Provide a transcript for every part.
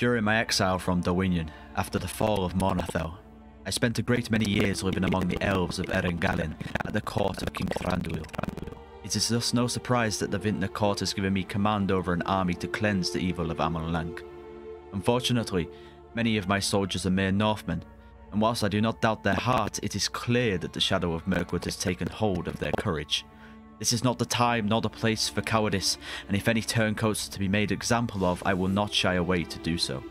During my exile from Dorwinion, after the fall of Mornedhel, I spent a great many years living among the elves of Eryn Galen at the court of King Thranduil. It is thus no surprise that the Vintner Court has given me command over an army to cleanse the evil of Amon Lanc. Unfortunately, many of my soldiers are mere Northmen, and whilst I do not doubt their heart, it is clear that the shadow of Mirkwood has taken hold of their courage. This is not the time nor the place for cowardice, and if any turncoats are to be made example of, I will not shy away to do so.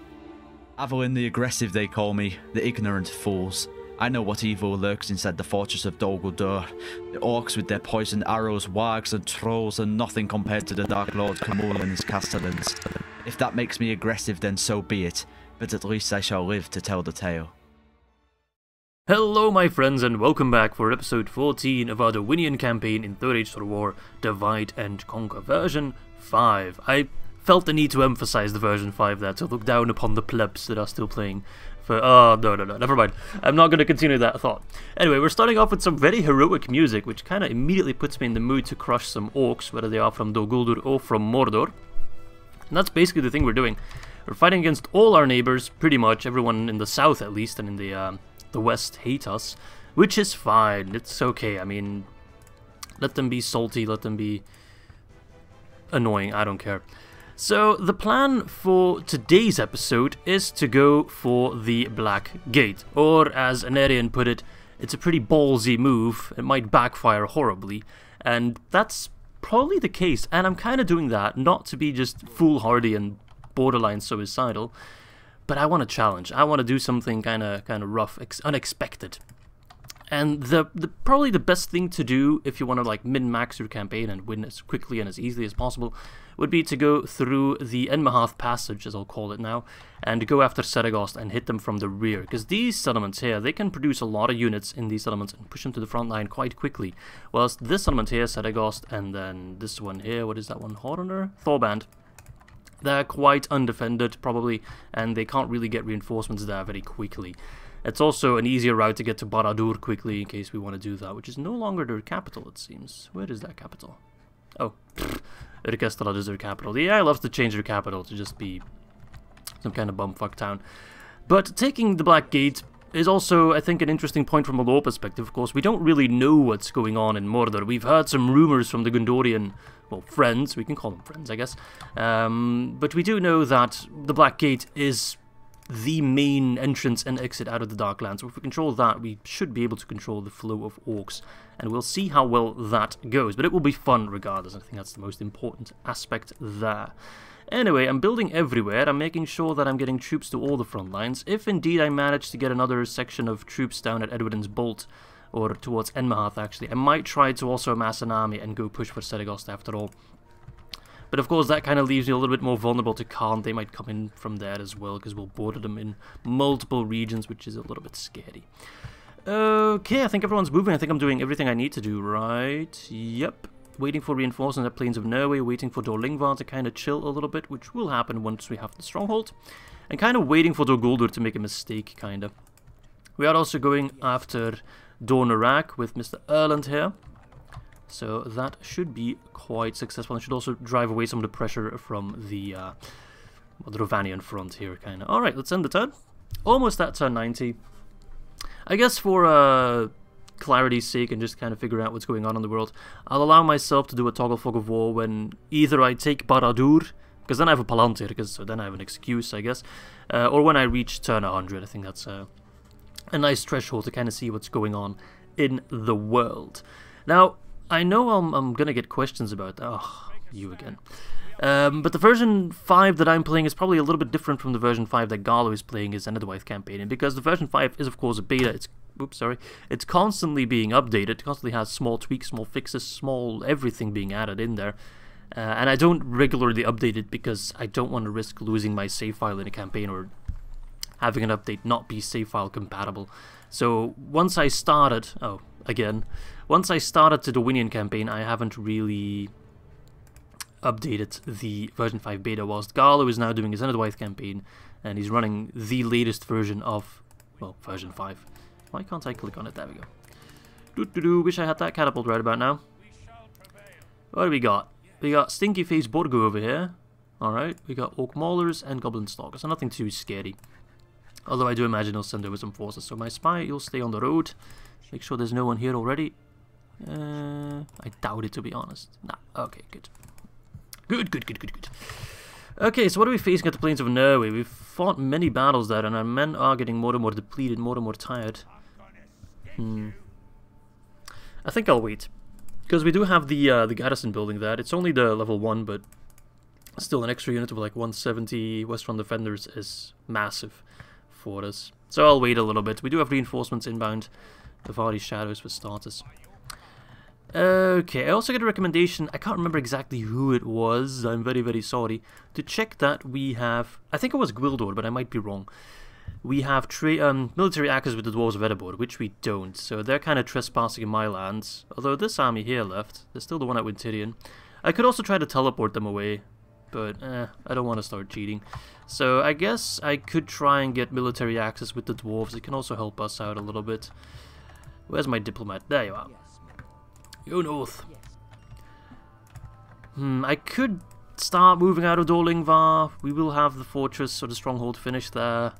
Av'lyn the aggressive they call me, the ignorant fools. I know what evil lurks inside the fortress of Dol Guldur. The orcs with their poisoned arrows, wargs and trolls are nothing compared to the Dark Lord Khamûl and his castellans. If that makes me aggressive, then so be it, but at least I shall live to tell the tale. Hello my friends and welcome back for episode 14 of our Dorwinion campaign in 3rd Age Total War Divide and Conquer version 5. I felt the need to emphasize the version 5 there, to look down upon the plebs that are still playing for... no, never mind. I'm not going to continue that thought. Anyway, we're starting off with some very heroic music, which kind of immediately puts me in the mood to crush some orcs, whether they are from Dol Guldur or from Mordor. And that's basically the thing we're doing. We're fighting against all our neighbors, pretty much, everyone in the south at least, and in the west hate us, which is fine, it's okay. I mean, let them be salty, let them be annoying, I don't care. So the plan for today's episode is to go for the Black Gate, or as Anarian put it, it's a pretty ballsy move, it might backfire horribly, and that's probably the case, and I'm kind of doing that, not to be just foolhardy and borderline suicidal, but I want a challenge. I want to do something kind of rough, unexpected. And probably the best thing to do if you want to like min-max your campaign and win as quickly and as easily as possible would be to go through the Enmahath passage, as I'll call it now, and go after Seregost and hit them from the rear. Because these settlements here, they can produce a lot of units in these settlements and push them to the front line quite quickly. Whilst this settlement here, Seregost, and then this one here, what is that one? Horner? Thorband. They're quite undefended, probably, and they can't really get reinforcements there very quickly. It's also an easier route to get to Ar-Adûnâim quickly, in case we want to do that, which is no longer their capital, it seems. Where is that capital? Oh, Dant'alad is their capital. Yeah, I love to change their capital to just be some kind of bumfuck town. But taking the Black Gate is also, I think, an interesting point from a lore perspective. Of course, we don't really know what's going on in Mordor. We've heard some rumors from the Gondorian, well, friends, we can call them friends, I guess. But we do know that the Black Gate is the main entrance and exit out of the Darklands. So if we control that, we should be able to control the flow of orcs. And we'll see how well that goes. But it will be fun regardless. I think that's the most important aspect there. Anyway, I'm building everywhere. I'm making sure that I'm getting troops to all the front lines. If indeed I manage to get another section of troops down at Edward's Bolt, or towards Enmahath actually, I might try to also amass an army and go push for Seregost after all. But of course that kind of leaves me a little bit more vulnerable to Kharn. They might come in from there as well, because we'll border them in multiple regions, which is a little bit scary. Okay, I think everyone's moving. I think I'm doing everything I need to do, right? Yep. Waiting for reinforcements at Plains of Norway, waiting for Dorlingvar to kind of chill a little bit, which will happen once we have the stronghold. And kind of waiting for Dol Guldur to make a mistake, kind of. We are also going after Dornarak with Mr. Erland here. So that should be quite successful. And should also drive away some of the pressure from the Rovanian front here, kind of. Alright, let's end the turn. Almost at turn 90. I guess for clarity's sake and just kind of figure out what's going on in the world, I'll allow myself to do a toggle fog of war when either I take Ar-Adûnâim, because then I have a Palantir, because so then I have an excuse, I guess, or when I reach turn 100. I think that's a nice threshold to kind of see what's going on in the world. Now, I know I'm gonna get questions about that. Oh, you again. But the version 5 that I'm playing is probably a little bit different from the version 5 that Garlo is playing his Enedwaith campaign in, because the version 5 is of course a beta. It's constantly being updated, it constantly has small tweaks, small fixes, small everything being added in there. And I don't regularly update it because I don't want to risk losing my save file in a campaign or having an update not be save file compatible. So once I started, once I started the Dorwinion campaign, I haven't really updated the version 5 beta, whilst Garlo is now doing his Enedwaith campaign, and he's running the latest version of, well, version 5. Why can't I click on it? There we go. Wish I had that catapult right about now. What do we got? We got Stinky Face Borgo over here. Alright, we got Orc Maulers and Goblin Stalkers, so nothing too scary. Although I do imagine he'll send over some forces. So my spy, you'll stay on the road. Make sure there's no one here already. I doubt it, to be honest. Nah, okay, good. Good. Okay, so what are we facing at the Plains of Norway? We've fought many battles there, and our men are getting more and more depleted, more and more tired. I think I'll wait. Because we do have the garrison building there. It's only the level 1, but still an extra unit of like 170 Westron Defenders is massive for us. So I'll wait a little bit. We do have reinforcements inbound. The Vardy Shadows for starters. Okay, I also get a recommendation. I can't remember exactly who it was. I'm very, very sorry. To check that we have... I think it was Gwildor, but I might be wrong. We have military access with the Dwarves of Erebor, which we don't. So they're kind of trespassing in my lands. Although this army here left. There's still the one at Wintirion. I could also try to teleport them away. But, I don't want to start cheating. So I guess I could try and get military access with the Dwarves. It can also help us out a little bit. Where's my diplomat? There you are. Go north. I could start moving out of Dorlingvar. We will have the fortress or the stronghold finished there.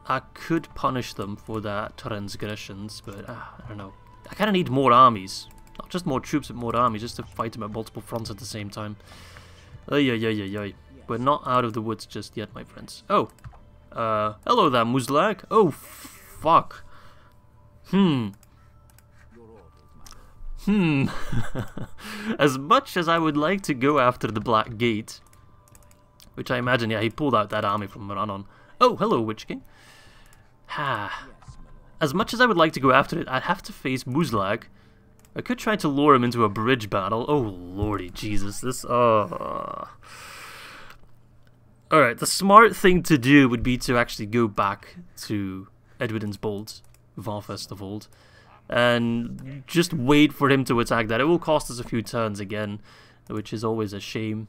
I could punish them for their transgressions, but I don't know. I kind of need more armies. Not just more troops, but more armies, just to fight them at multiple fronts at the same time. Ay. We're not out of the woods just yet, my friends. Oh. Hello there, Muzlag. Oh, fuck. As much as I would like to go after the Black Gate, which I imagine, yeah, he pulled out that army from Rohan. Oh, hello, Witch King. As much as I would like to go after it, I'd have to face Muzlag. I could try to lure him into a bridge battle. Oh, lordy Jesus, this... Alright, the smart thing to do would be to actually go back to Edward's Bolt, Varfest of old, and just wait for him to attack that. It will cost us a few turns again, which is always a shame.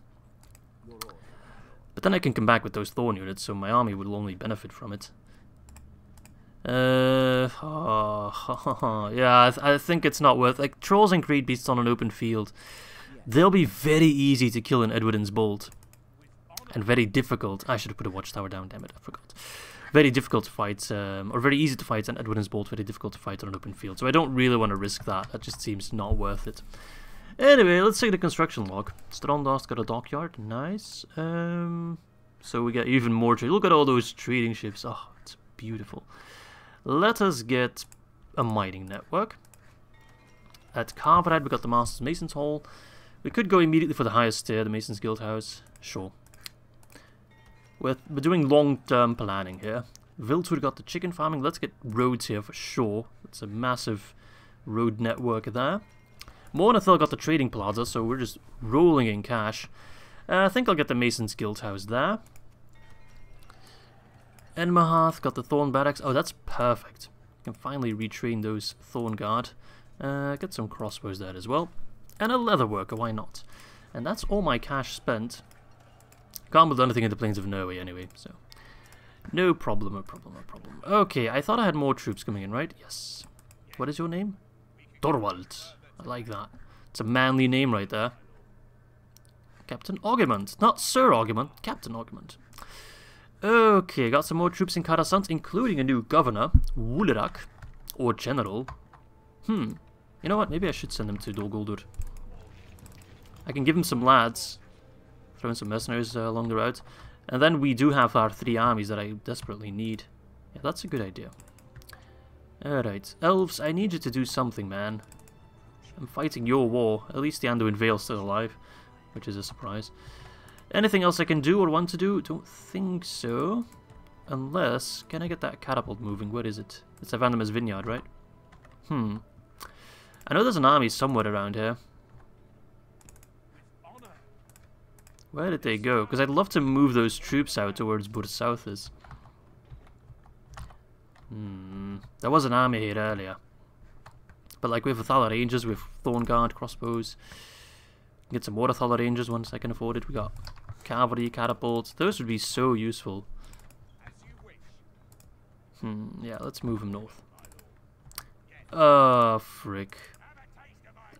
But then I can come back with those Thorn units, so my army will only benefit from it. Yeah, I think it's not worth... Like, Trolls and Great Beasts on an open field, they'll be very easy to kill in Edward's Bolt. And very difficult... I should have put a watchtower down, damn it, I forgot. Very difficult to fight, or very easy to fight, and Edward's Bolt very difficult to fight on an open field. So I don't really want to risk that. That just seems not worth it. Anyway, let's take the construction log. Strandast got a dockyard, nice. So we get even more trade. Look at all those trading ships. Oh, it's beautiful. Let us get a mining network. At Carverhead, we got the Masters Masons Hall. We could go immediately for the highest tier, the Masons Guild House. Sure. We're doing long-term planning here. Viltur got the chicken farming. Let's get roads here for sure. It's a massive road network there. Mornedhel got the trading plaza, so we're just rolling in cash. I think I'll get the Masons Guild House there. Enmahath got the Thorn Barracks. Oh, that's perfect. Can finally retrain those Thorn Guard. Get some crossbows there as well. And a leather worker, why not? And that's all my cash spent. Can't build anything in the Plains of Norway anyway, so... No problem. Okay, I thought I had more troops coming in, right? Yes. What is your name? Dorwald. I like that. It's a manly name right there. Captain Augment. Not Sir Augment, Captain Augment. Okay, got some more troops in Karasant, including a new governor, Wularak, or general. You know what? Maybe I should send him to Dol Guldur. I can give him some lads. Throw in some mercenaries along the route. And then we do have our 3 armies that I desperately need. Yeah, that's a good idea. Alright, elves, I need you to do something, man. I'm fighting your war. At least the Anduin Vale's still alive, which is a surprise. Anything else I can do or want to do? Don't think so. Unless... Can I get that catapult moving? Where is it? It's Av'lyn's vineyard, right? I know there's an army somewhere around here. Where did they go? Because I'd love to move those troops out towards Bursouthis. There was an army here earlier. But like with Thala Rangers, with Thorn Guard, crossbows. Get some more Thala Rangers once I can afford it. We got cavalry, catapults. Those would be so useful. Yeah, let's move them north. Oh, frick.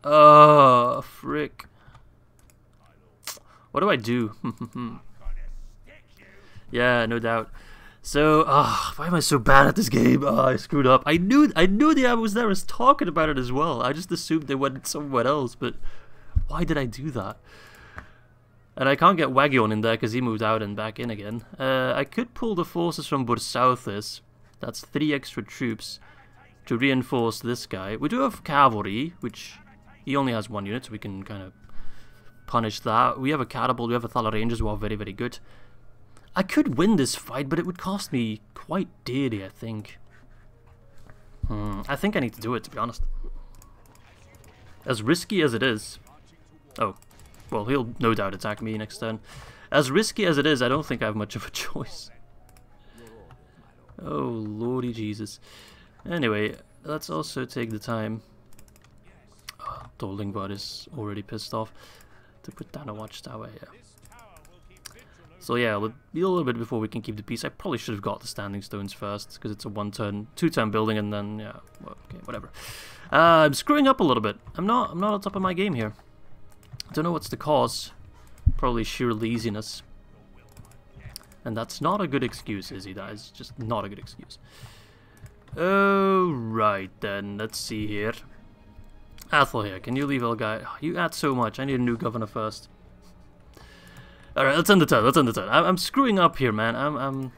Oh, frick. What do I do? Yeah, no doubt. So, why am I so bad at this game? I screwed up. I knew the app was there. I was talking about it as well. I just assumed they went somewhere else, but why did I do that? And I can't get Wagion in there because he moved out and back in again. I could pull the forces from Bursouthis. That's 3 extra troops to reinforce this guy. We do have cavalry, which he only has 1 unit, so we can kind of punish that. We have a catapult, we have a Thala Rangers who are very, very good. I could win this fight, but it would cost me quite dearly, I think. I think I need to do it, to be honest. As risky as it is... Oh, well, he'll no doubt attack me next turn. As risky as it is, I don't think I have much of a choice. Oh, lordy Jesus. Anyway, let's also take the time... Oh, Doldingvad is already pissed off. To put down a watchtower here. So yeah, it'll be a little bit before we can keep the peace. I probably should have got the standing stones first, because it's a 2-turn building, and then, yeah, well, okay, whatever. I'm screwing up a little bit. I'm not on top of my game here. I don't know what's the cause. Probably sheer laziness. And that's not a good excuse, Izzy. That is just not a good excuse. Oh, right then. Let's see here. Athel here. Can you leave Elgai? Oh, you add so much. I need a new governor first. Alright, let's end the turn. Let's end the turn. I'm screwing up here, man.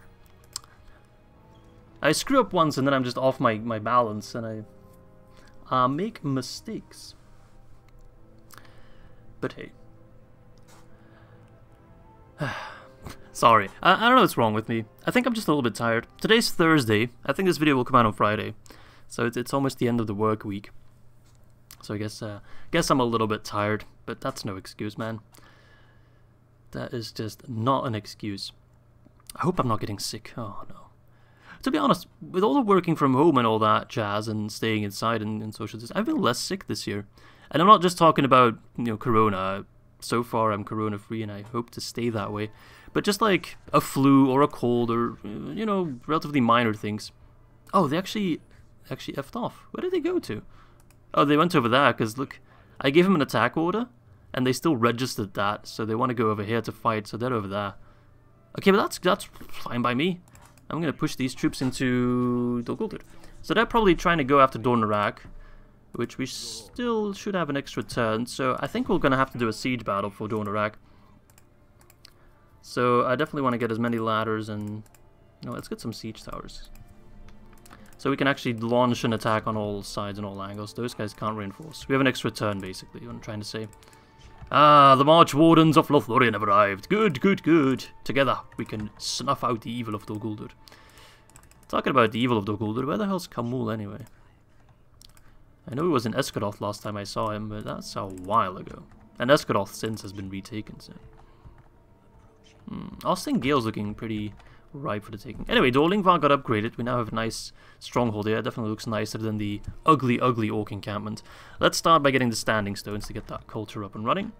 I screw up once and then I'm just off my balance and I make mistakes. But hey. Sorry. I don't know what's wrong with me. I think I'm just a little bit tired. Today's Thursday. I think this video will come out on Friday. So it's almost the end of the work week. So I guess I'm a little bit tired, but that's no excuse, man. That is just not an excuse. I hope I'm not getting sick. Oh no. To be honest, with all the working from home and all that jazz and staying inside and social distance, I've been less sick this year. And I'm not just talking about, you know, corona. So far I'm corona free and I hope to stay that way. But just like a flu or a cold or, you know, relatively minor things. Oh, they actually effed off. Where did they go to? Oh, they went over there because look, I gave them an attack order. And they still registered that, so they want to go over here to fight, so they're over there. Okay, but that's fine by me. I'm going to push these troops into Dol Guldur. So they're probably trying to go after Dorwinion, which we still should have an extra turn. So I think we're going to have to do a siege battle for Dorwinion. So I definitely want to get as many ladders and... You know, let's get some siege towers. So we can actually launch an attack on all sides and all angles. Those guys can't reinforce. We have an extra turn, basically, what I'm trying to say. Ah, the March Wardens of Lothlorien have arrived. Good, good, good. Together, we can snuff out the evil of Dol Guldur. Talking about the evil of Dol Guldur, where the hell's Khamûl anyway? I know he was in Esgaroth last time I saw him, but that's a while ago. And Esgaroth since has been retaken, so... Austin Gale's looking pretty ripe for the taking. Anyway, Dorlingvar got upgraded. We now have a nice stronghold here. It definitely looks nicer than the ugly, ugly orc encampment. Let's start by getting the standing stones to get that culture up and running.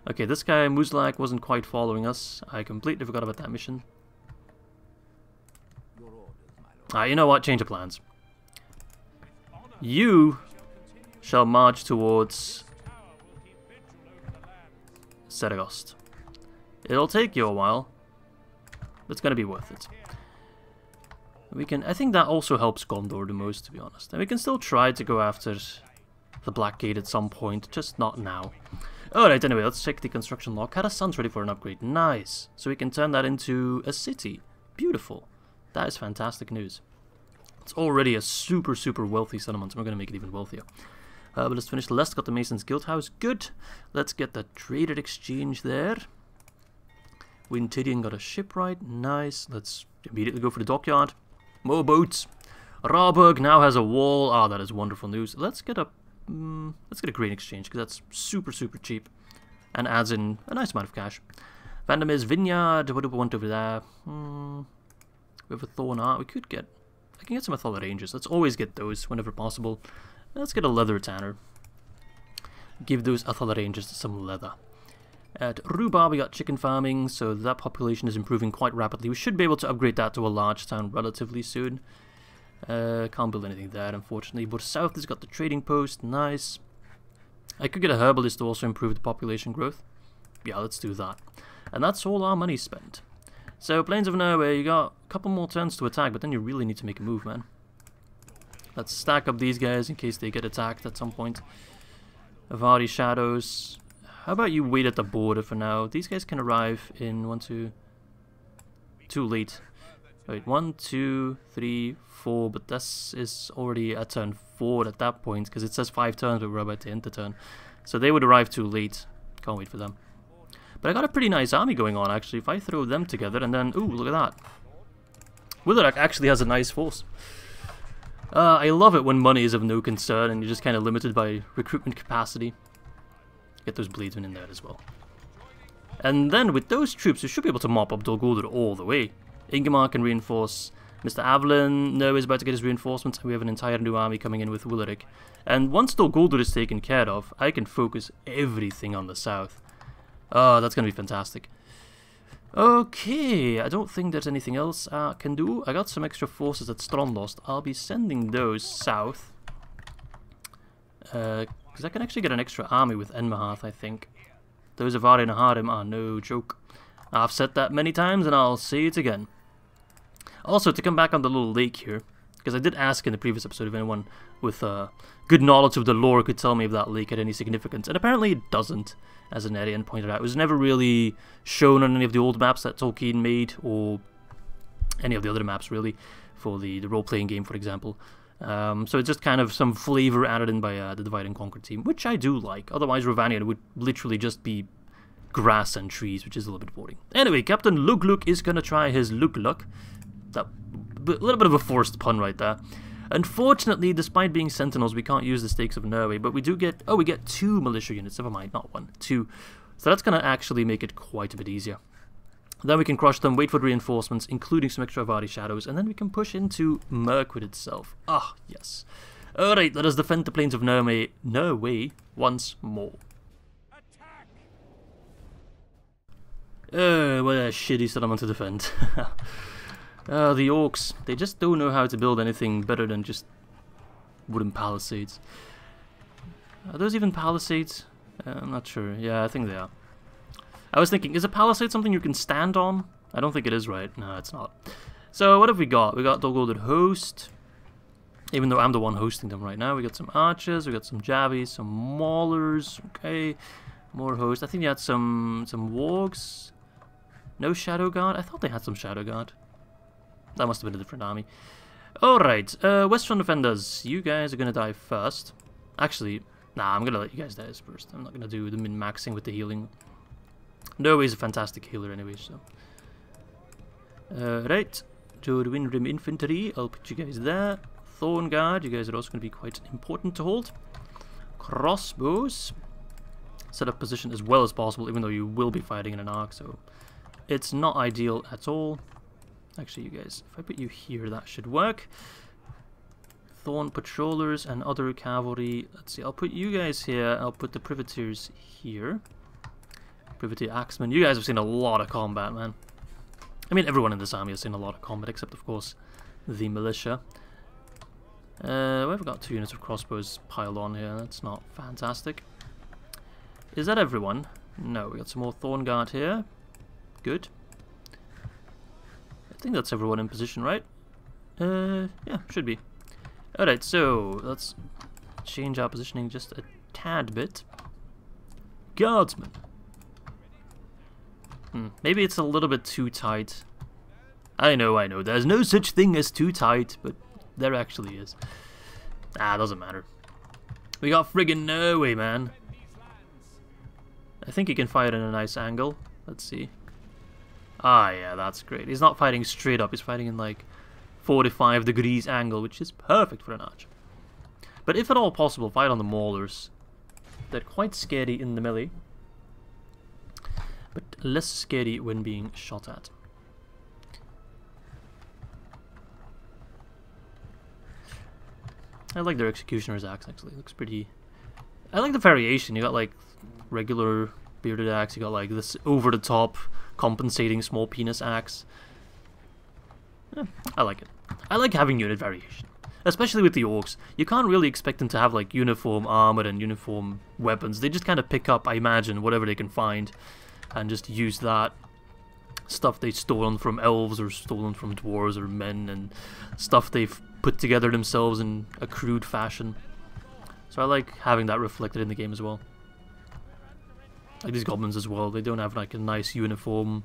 Okay, this guy, Muzlak, wasn't quite following us. I completely forgot about that mission. You know what? Change of plans. You shall march towards Seregost. It'll take you a while. It's going to be worth it. We can. I think that also helps Gondor the most, to be honest. And we can still try to go after the Black Gate at some point, just not now. Alright, anyway, let's check the construction log. Karasan's ready for an upgrade. Nice. So we can turn that into a city. Beautiful. That is fantastic news. It's already a super, super wealthy settlement, and we're going to make it even wealthier. But let's finish the list. Got the Mason's Guild House. Good. Let's get the Trader Exchange there. Wintidian got a shipwright. Nice. Let's immediately go for the dockyard. More boats. Rawburg now has a wall. Ah, that is wonderful news. Let's get a grain exchange because that's super, super cheap and adds in a nice amount of cash. Vandermeer's Vineyard. What do we want over there? We have a Thorn Art. We could get... I can get some Athala Rangers. Let's always get those whenever possible. Let's get a Leather Tanner. Give those Athala Rangers some leather. At Rhubarb we got chicken farming, so that population is improving quite rapidly. We should be able to upgrade that to a large town relatively soon. Can't build anything there, unfortunately. But south has got the trading post, nice. I could get a herbalist to also improve the population growth. Yeah, let's do that. And that's all our money spent. So, Plains of Nowhere, you got a couple more turns to attack, but then you really need to make a move, man. Let's stack up these guys in case they get attacked at some point. Avari Shadows. How about you wait at the border for now? These guys can arrive in 1, 2... Too late. Wait, 1, 2, 3, 4, but this is already at turn 4 at that point, because it says 5 turns, but we're about to enter turn. So they would arrive too late. Can't wait for them. But I got a pretty nice army going on, actually. If I throw them together, and then... Ooh, look at that. Witherach actually has a nice force. I love it when money is of no concern, and you're just kind of limited by recruitment capacity. Get those bladesmen in there as well. And then with those troops, we should be able to mop up Dol Guldur all the way. Angmar can reinforce Mr. Av'lyn. No is about to get his reinforcements, and we have an entire new army coming in with Witheric. And once Dol Guldur is taken care of, I can focus everything on the south. Oh, that's going to be fantastic. Okay, I don't think there's anything else I can do. I got some extra forces at Strondlost. I'll be sending those south. Because I can actually get an extra army with Enmahath, I think. Those of Ar-Adûnâim are no joke. I've said that many times, and I'll say it again. Also, to come back on the little lake here, because I did ask in the previous episode if anyone with good knowledge of the lore could tell me if that lake had any significance, and apparently it doesn't, as Eryn pointed out. It was never really shown on any of the old maps that Tolkien made, or any of the other maps, really, for the role-playing game, for example. So it's just kind of some flavor added in by the Divide and Conquer team, which I do like. Otherwise, Rovanion would literally just be grass and trees, which is a little bit boring. Anyway, Captain Lug is going to try his Luck. That a little bit of a forced pun right there. Unfortunately, despite being sentinels, we can't use the Stakes of Norway, but we do get... Oh, we get 2 militia units. Never mind, not 1. 2. So that's going to actually make it quite a bit easier. Then we can crush them, wait for reinforcements, including some extra Avari Shadows, and then we can push into Mirkwood itself. Ah, yes. Alright, let us defend the Plains of Norway once more. What a shitty settlement to defend. The orcs, they just don't know how to build anything better than just wooden palisades. Are those even palisades? I'm not sure. Yeah, I think they are. I was thinking, is a palisade something you can stand on? I don't think it is, right? No, it's not. So, what have we got? We got Dol Guldur host. Even though I'm the one hosting them right now. We got some archers, we got some javies, some maulers. Okay, more host. I think they had some wargs. No Shadow Guard? I thought they had some Shadow Guard. That must have been a different army. Alright, Western Defenders. You guys are going to die first. Actually, nah, I'm going to let you guys die first. I'm not going to do the min-maxing with the healing. Norway's a fantastic healer anyway, so... right, Dorwinion Infantry, I'll put you guys there. Thorn Guard, you guys are also going to be quite important to hold. Crossbows. Set up position as well as possible, even though you will be fighting in an arc, so... It's not ideal at all. Actually, you guys, if I put you here, that should work. Thorn Patrollers and other cavalry. Let's see, I'll put you guys here, I'll put the Privateers here. Privateer Axemen. You guys have seen a lot of combat, man. I mean, everyone in this army has seen a lot of combat, except, of course, the militia. We've got 2 units of crossbows piled on here. That's not fantastic. Is that everyone? No, we got some more Thorn Guard here. Good. I think that's everyone in position, right? Yeah, should be. Alright, so let's change our positioning just a tad bit. Guardsmen. Maybe it's a little bit too tight. I know. There's no such thing as too tight, but there actually is. Ah, doesn't matter. We got friggin' Norway, man. I think he can fight in a nice angle. Let's see. Ah, yeah, that's great. He's not fighting straight up. He's fighting in like 45 degrees angle, which is perfect for an archer. But if at all possible, fight on the maulers. They're quite scary in the melee, but less scary when being shot at. I like their Executioner's Axe, actually. It looks pretty... I like the variation. You got like regular bearded axe, you got like this over-the-top compensating small penis axe. I like it. I like having unit variation. Especially with the orcs. You can't really expect them to have like uniform armor and uniform weapons. They just kind of pick up, I imagine, whatever they can find. and just use that stuff they've stolen from elves or stolen from dwarves or men, and stuff they've put together themselves in a crude fashion. So I like having that reflected in the game as well. Like these goblins as well, they don't have like a nice uniform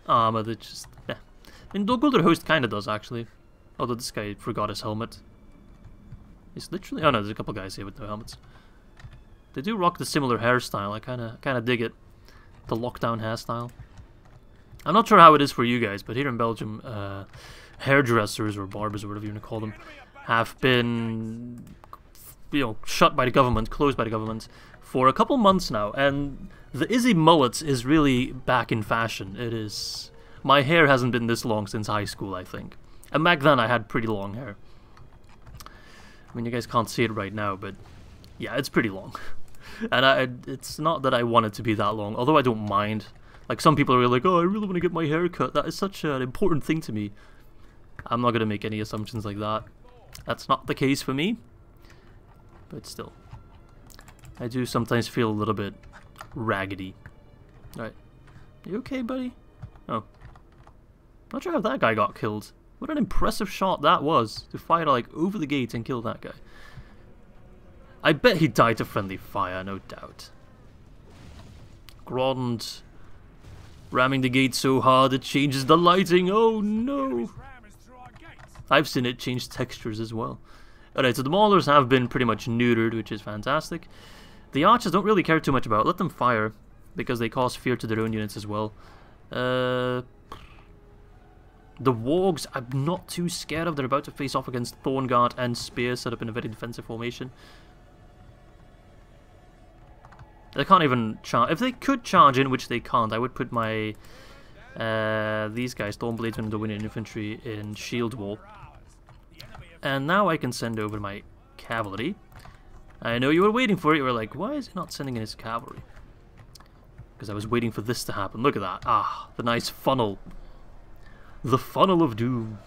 armor, they just... I mean, Dorwinion Host kinda does actually. Although this guy forgot his helmet. He's literally... oh no, there's a couple guys here with no helmets. They do rock the similar hairstyle, I kinda dig it. The lockdown hairstyle. I'm not sure how it is for you guys, but here in Belgium, hairdressers or barbers or whatever you want to call them have been, shut by the government, closed by the government for a couple months now, and the Izzy mullet is really back in fashion. It is. My hair hasn't been this long since high school, I think, and back then I had pretty long hair. I mean, you guys can't see it right now, but yeah, it's pretty long, and it's not that I want it to be that long, although I don't mind. Like, some people are like, oh, I really want to get my hair cut. That is such an important thing to me. I'm not going to make any assumptions like that. That's not the case for me. But still. I do sometimes feel a little bit raggedy. Alright. You okay, buddy? Oh. Not sure how that guy got killed. What an impressive shot that was. To fire, like, over the gate and kill that guy. I bet he died to friendly fire, no doubt. Grond... ramming the gate so hard it changes the lighting. Oh no! I've seen it change textures as well. Alright, so the maulers have been pretty much neutered, which is fantastic. The archers don't really care too much about it. Let them fire, because they cause fear to their own units as well. The wargs, I'm not too scared of. They're about to face off against Thornguard and Spear, set up in a very defensive formation. They can't even charge. If they could charge in, which they can't, I would put my these guys, Thornblades and Dorwinion infantry, in shield wall. And now I can send over my cavalry. I know you were waiting for it. You were like, why is he not sending in his cavalry? Because I was waiting for this to happen. Look at that. Ah, the nice funnel. The funnel of doom.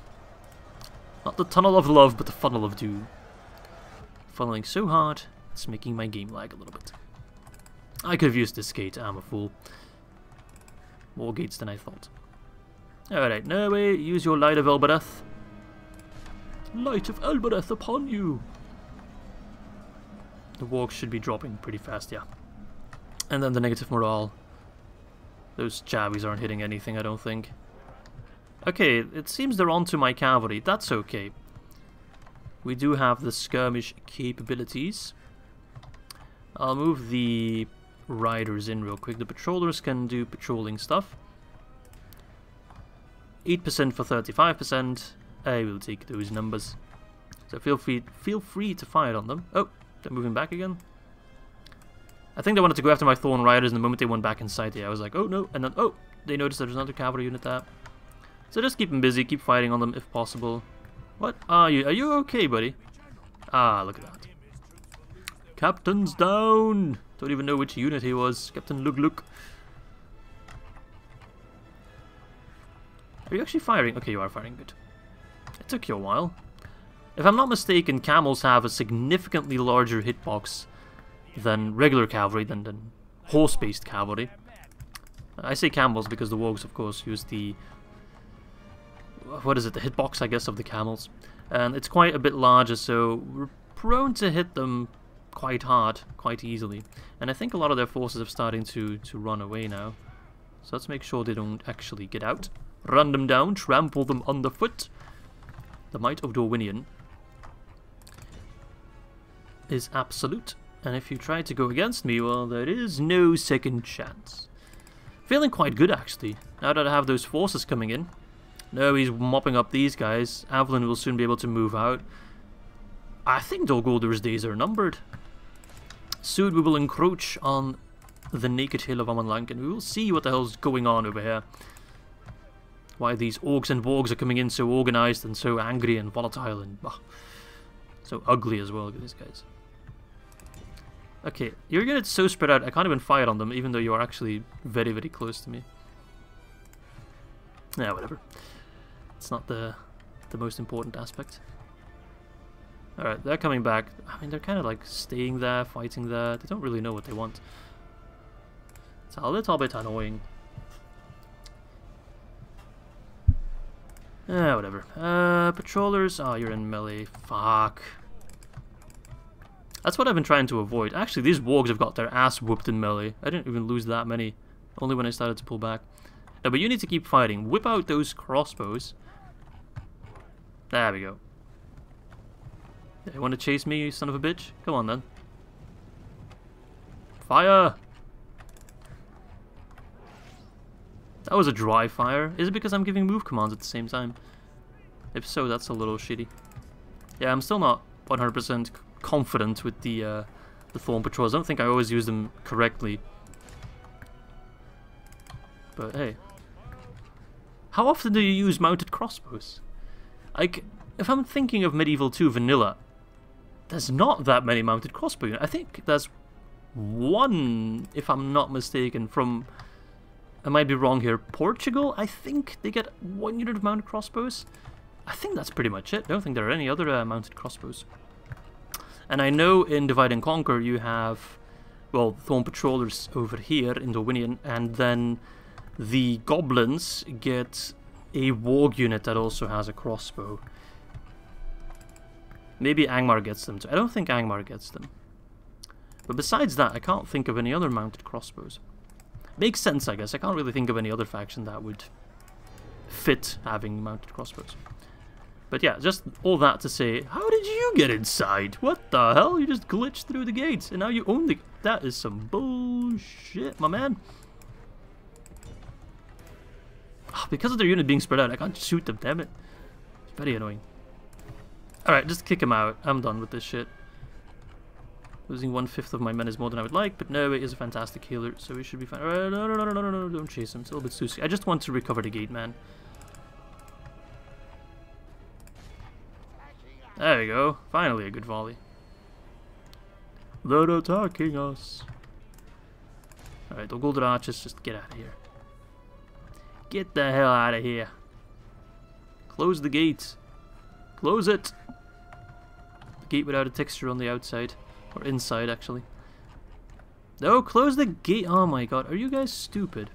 Not the tunnel of love, but the funnel of doom. Funneling so hard, it's making my game lag a little bit. I could have used this gate, I'm a fool. More gates than I thought. Alright, no way, use your Light of Elbereth. Light of Elbereth upon you! The wargs should be dropping pretty fast, yeah. And then the negative morale. Those javies aren't hitting anything, I don't think. Okay, it seems they're onto my cavalry. That's okay. We do have the skirmish capabilities. I'll move the riders in real quick. The patrollers can do patrolling stuff. 8% for 35%. I will take those numbers. So feel free to fire on them. Oh, they're moving back again. I think they wanted to go after my Thorn Riders, and the moment they went back inside here, I was like, oh no, and then, oh, they noticed there's another cavalry unit there. So just keep them busy, keep fighting on them if possible. What are you? Are you okay, buddy? Ah, look at that. Captain's down! Don't even know which unit he was. Captain Lug. Are you actually firing? Okay, you are firing. Good. It took you a while. If I'm not mistaken, camels have a significantly larger hitbox than regular cavalry, than horse-based cavalry. I say camels because the wargs, of course, use the... what is it? The hitbox, I guess, of the camels. And it's quite a bit larger, so we're prone to hit them quite hard, quite easily. And I think a lot of their forces are starting to run away now. So let's make sure they don't actually get out. Run them down, trample them underfoot. The might of Dorwinion is absolute. And if you try to go against me, well, there is no second chance. Feeling quite good, actually, now that I have those forces coming in. No, he's mopping up these guys. Av'lyn will soon be able to move out. I think Dol Guldir's days are numbered. Soon we will encroach on the naked hill of Amon Lanc, and we will see what the hell's going on over here. Why these orcs and wargs are coming in so organized and so angry and volatile and so ugly as well. Look at these guys. Okay, your unit's so spread out, I can't even fire on them, even though you are actually very, very close to me. Yeah, whatever. It's not the most important aspect. Alright, they're coming back. I mean, they're kind of like staying there, fighting there. They don't really know what they want. It's a little bit annoying. Whatever. Patrollers. Oh, you're in melee. Fuck. That's what I've been trying to avoid. Actually, these wargs have got their ass whooped in melee. I didn't even lose that many. Only when I started to pull back. No, but you need to keep fighting. Whip out those crossbows. There we go. You want to chase me, you son of a bitch? Come on, then. Fire! That was a dry fire. Is it because I'm giving move commands at the same time? If so, that's a little shitty. Yeah, I'm still not 100% confident with the Thorn Patrols. I don't think I always use them correctly. But hey. How often do you use mounted crossbows? Like, if I'm thinking of Medieval 2 Vanilla, there's not that many mounted crossbow units. I think there's one, if I'm not mistaken, from... I might be wrong here. Portugal, I think they get 1 unit of mounted crossbows. I think that's pretty much it. I don't think there are any other mounted crossbows. And I know in Divide and Conquer you have, well, Thorn Patrollers over here in Dorwinion, and then the Goblins get a Warg unit that also has a crossbow. Maybe Angmar gets them too. I don't think Angmar gets them. But besides that, I can't think of any other mounted crossbows. Makes sense, I guess. I can't really think of any other faction that would fit having mounted crossbows. But yeah, just all that to say, how did you get inside? What the hell? You just glitched through the gates, and now you own the... That is some bullshit, my man. Oh, because of their unit being spread out, I can't shoot them, damn it. It's very annoying. Alright, just kick him out. I'm done with this shit. Losing 1/5 of my men is more than I would like, but no, he is a fantastic healer, so we should be fine. Alright, no, don't chase him. It's a little bit too scary. I just want to recover the gate, man. There we go. Finally a good volley. They're attacking us. Alright, the golden archers, just get out of here. Get the hell out of here. Close the gate. Close it. The gate without a texture on the outside. Or inside, actually. No, close the gate. Oh my god, are you guys stupid?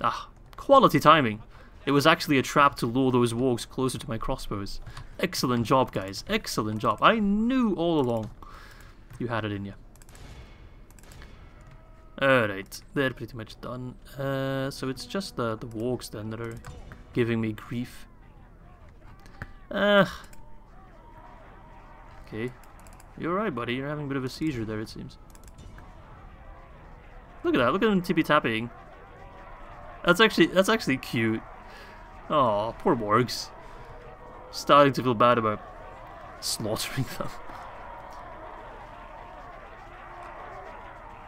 Ah, quality timing. It was actually a trap to lure those wargs closer to my crossbows. Excellent job, guys. Excellent job. I knew all along you had it in you. Alright, they're pretty much done. So it's just the wargs then that are giving me grief. Okay. You're alright, buddy. You're having a bit of a seizure there, it seems. Look at that. Look at him tippy-tapping. That's actually cute. Oh, poor wargs. Starting to feel bad about slaughtering them.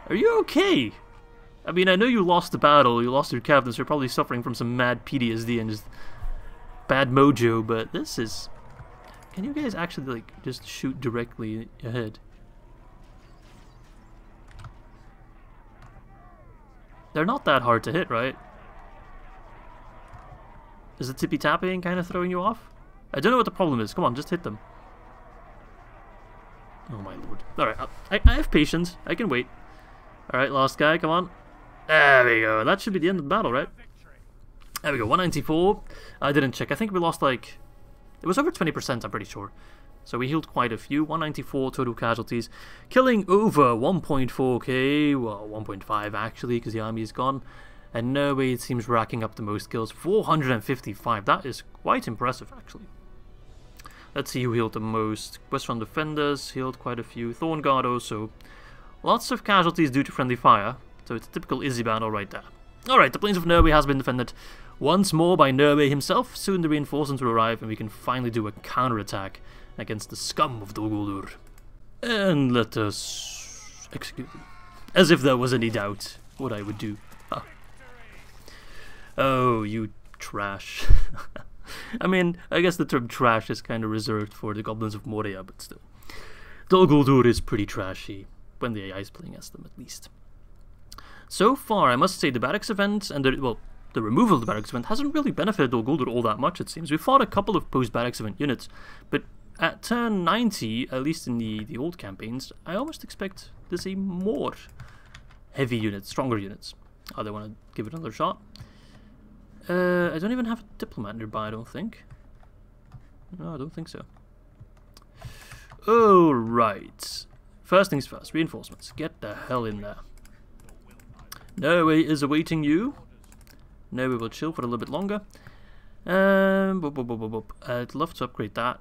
Are you okay? I mean, I know you lost the battle, you lost your captains, you're probably suffering from some mad PTSD and just bad mojo, but this is... Can you guys actually, like, just shoot directly ahead? They're not that hard to hit, right? Is the tippy-tapping kind of throwing you off? I don't know what the problem is. Come on, just hit them. Oh my lord. Alright, I have patience. I can wait. Alright, last guy, come on. There we go. That should be the end of the battle, right? There we go, 194. I didn't check. I think we lost, like... It was over 20%, I'm pretty sure. So we healed quite a few. 194 total casualties. Killing over 1.4k. Well, 1.5 actually, because the army is gone. And Norway, it seems, racking up the most kills. 455. That is quite impressive, actually. Let's see who healed the most. Western Defenders healed quite a few. Thornguard also. Lots of casualties due to friendly fire. So it's a typical Izzy battle right there. Alright, the Plains of Norway has been defended once more by Norway himself. Soon the reinforcements will arrive and we can finally do a counterattack against the scum of Dol Guldur. And let us execute them. As if there was any doubt what I would do. Huh. Oh, you trash. I mean, I guess the term trash is kind of reserved for the goblins of Moria, but still. Dol Guldur is pretty trashy, when the AI is playing as them at least. So far, I must say, the barracks event and the removal of the barracks event hasn't really benefited Dol Guldur all that much, it seems. We fought a couple of post-barracks event units, but at turn 90, at least in the old campaigns, I almost expect to see more heavy units, stronger units. Oh, they want to give it another shot. I don't even have a diplomat nearby, I don't think. No, I don't think so. Alright. First things first, reinforcements. Get the hell in there. Norway is awaiting you. Norway will chill for a little bit longer. I'd love to upgrade that.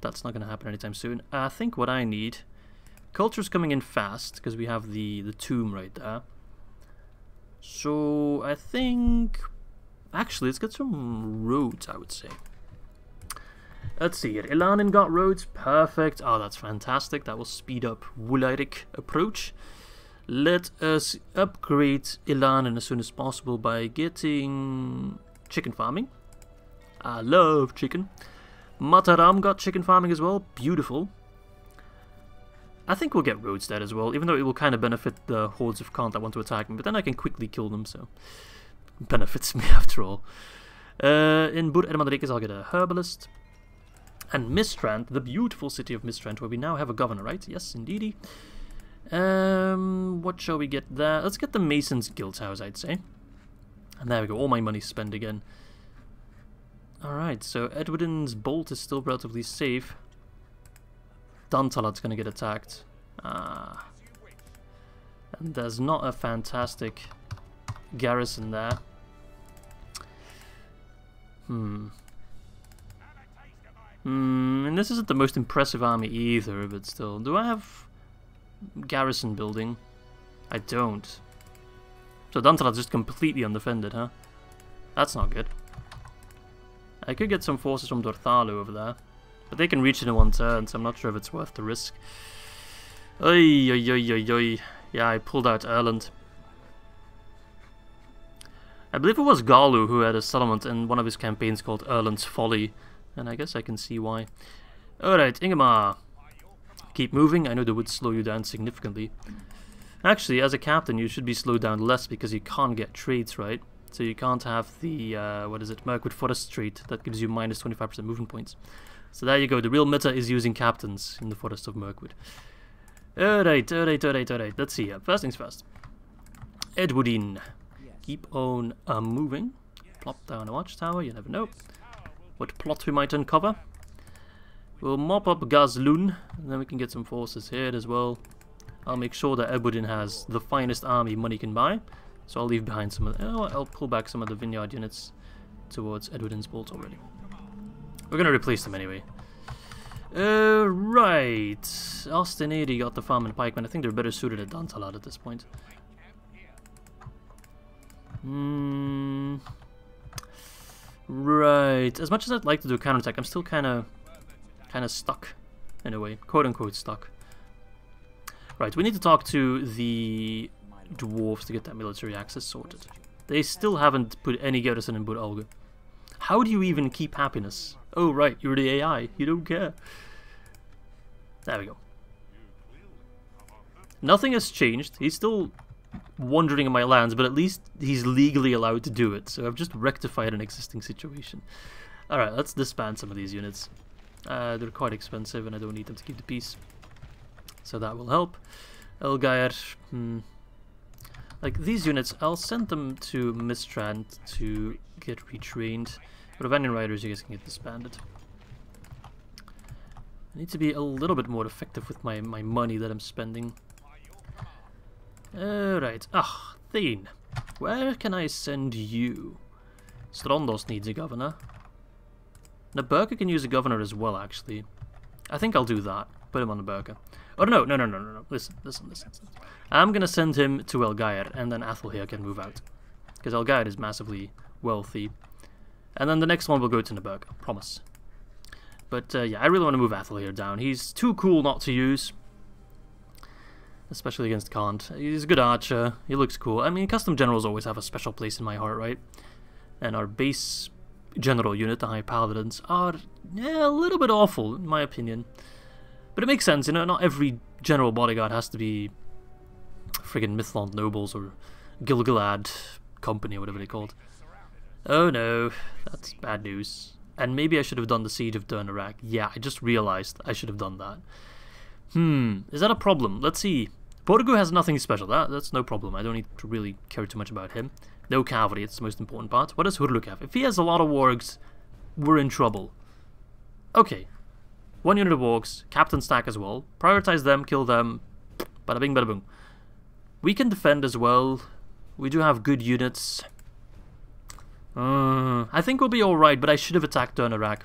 That's not going to happen anytime soon. I think what I need... Culture's coming in fast, because we have the tomb right there. So, I think... Actually, let's get some roads, I would say. Let's see here. Ilanin got roads. Perfect. Oh, that's fantastic. That will speed up Wulairik approach. Let us upgrade Ilanin as soon as possible by getting chicken farming. I love chicken. Mataram got chicken farming as well. Beautiful. I think we'll get roads there as well, even though it will kind of benefit the hordes of Khant that want to attack me. But then I can quickly kill them, so... benefits me after all. In Bur Ermadrikis I'll get a herbalist. And Mistrand, the beautiful city of Mistrand, where we now have a governor, right? Yes, indeedy. What shall we get there? Let's get the Mason's Guild House, I'd say. And there we go, all my money spent again. Alright, so Edwardin's Bolt is still relatively safe. Dant'alad's gonna get attacked. And there's not a fantastic garrison there. And this isn't the most impressive army either, but still. Do I have garrison building? I don't. So Dant'alad's just completely undefended, huh? That's not good. I could get some forces from Dorthalu over there, but they can reach it in one turn, so I'm not sure if it's worth the risk. Oy, oy, oy, oy, oy. Yeah, I pulled out Erland. I believe it was Galu who had a settlement in one of his campaigns called Erland's Folly, and I guess I can see why. Alright, Angmar. Keep moving. I know they would slow you down significantly. Actually, as a captain, you should be slowed down less because you can't get trades, right? So you can't have the, what is it, Mirkwood Forest trait that gives you minus 25% movement points. So there you go, the real meta is using captains in the Forest of Mirkwood. Alright. Let's see here. First things first. Edwardine. Keep on moving. Plop down a watchtower, you never know what plot we might uncover. We'll mop up Gazlun, and then we can get some forces here as well. I'll make sure that Edwardine has the finest army money can buy. So I'll leave behind some of the... Oh, I'll pull back some of the vineyard units towards Edwardine's Bolt already. We're going to replace them anyway. Right. Austinady got the farm and pikemen. I think they're better suited at Dant'alad at this point. Right. As much as I'd like to do a counterattack, I'm still kind of stuck in a way. Quote unquote stuck. Right, we need to talk to the dwarves to get that military access sorted. They still haven't put any garrison in Bur Olga. How do you even keep happiness? Oh right, you're the AI, you don't care. There we go. Nothing has changed. He's still wandering in my lands, but at least he's legally allowed to do it. So I've just rectified an existing situation. Alright, let's disband some of these units. They're quite expensive and I don't need them to keep the peace. So that will help. Elgair, like these units, I'll send them to Mistrand to get retrained. But Av'lyn Riders, you guys can get disbanded. I need to be a little bit more effective with my money that I'm spending. Alright. Ah, Thane. Where can I send you? Strondos needs a governor. Naburka can use a governor as well, actually. I think I'll do that. Put him on Naburka. Oh, no. Listen. I'm gonna send him to Elgair, and then Athelhir can move out. Because Elgair is massively wealthy. And then the next one will go to Naburka. Promise. But, yeah, I really want to move Athelhir down. He's too cool not to use. Especially against Khant. He's a good archer. He looks cool. I mean, custom generals always have a special place in my heart, right? And our base general unit, the High Paladins, are a little bit awful, in my opinion. But it makes sense, you know, not every general bodyguard has to be friggin' Mithlond Nobles or Gilgalad Company or whatever they're called. Oh no, that's bad news. And maybe I should have done the Siege of Durnarak. Yeah, I just realized I should have done that. Is that a problem? Let's see. Porgu has nothing special. That's no problem. I don't need to really care too much about him. No cavalry, it's the most important part. What does Hurluk have? If he has a lot of wargs, we're in trouble. Okay. 1 unit of wargs, captain stack as well. Prioritize them, kill them. Bada bing, bada boom. We can defend as well. We do have good units. I think we'll be alright, but I should have attacked Dant'alad.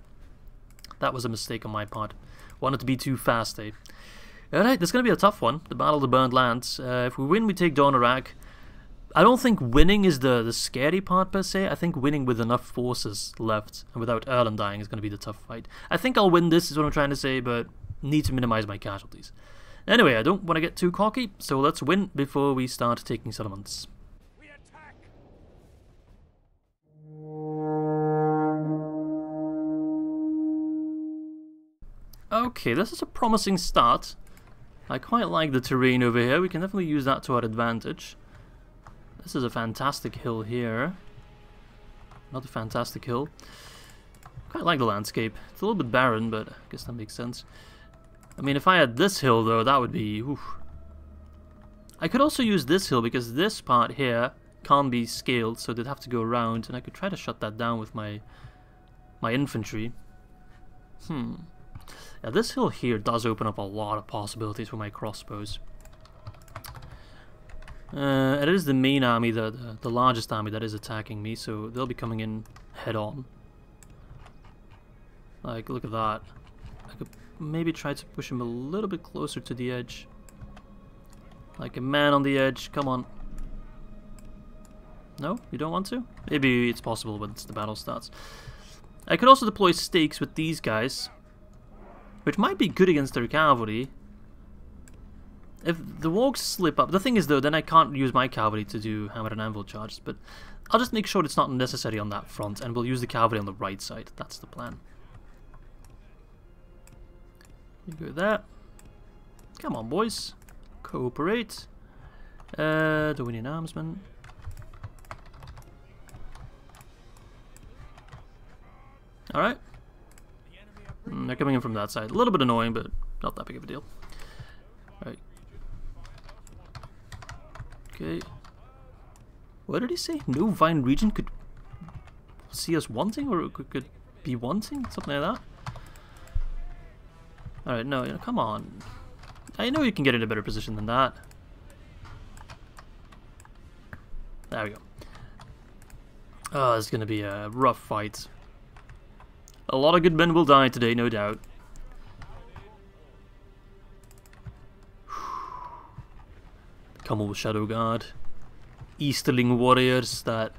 That was a mistake on my part. Wanted to be too fast, eh? Alright, this is going to be a tough one. The Battle of the Burnt Lands. If we win, we take Dant'alad. I don't think winning is the scary part per se. I think winning with enough forces left and without Eryn dying is going to be the tough fight. I think I'll win this is what I'm trying to say, but need to minimize my casualties. Anyway, I don't want to get too cocky, so let's win before we start taking settlements. We attack. Okay, this is a promising start. I quite like the terrain over here. We can definitely use that to our advantage. This is a fantastic hill here. Another fantastic hill. Quite like the landscape. It's a little bit barren, but I guess that makes sense. I mean, if I had this hill, though, that would be... Oof. I could also use this hill, because this part here can't be scaled, so they'd have to go around, and I could try to shut that down with my infantry. Yeah, this hill here does open up a lot of possibilities for my crossbows. It is the main army, the largest army that is attacking me, so they'll be coming in head on. Like, look at that. I could maybe try to push him a little bit closer to the edge. Like a man on the edge, come on. No? You don't want to? Maybe it's possible once the battle starts. I could also deploy stakes with these guys, which might be good against their cavalry. If the wargs slip up, the thing is though, then I can't use my cavalry to do hammer and anvil charges, but I'll just make sure it's not necessary on that front, and we'll use the cavalry on the right side. That's the plan. You go there. Come on, boys. Cooperate. Dorwinion armsmen. Alright. They're coming in from that side. A little bit annoying, but not that big of a deal. Alright. Okay. What did he say? No Vine region could see us wanting, or could be wanting? Something like that? Alright, no, come on. I know you can get in a better position than that. There we go. Oh, this is going to be a rough fight. A lot of good men will die today, no doubt. Cummel Shadow Guard. Easterling warriors that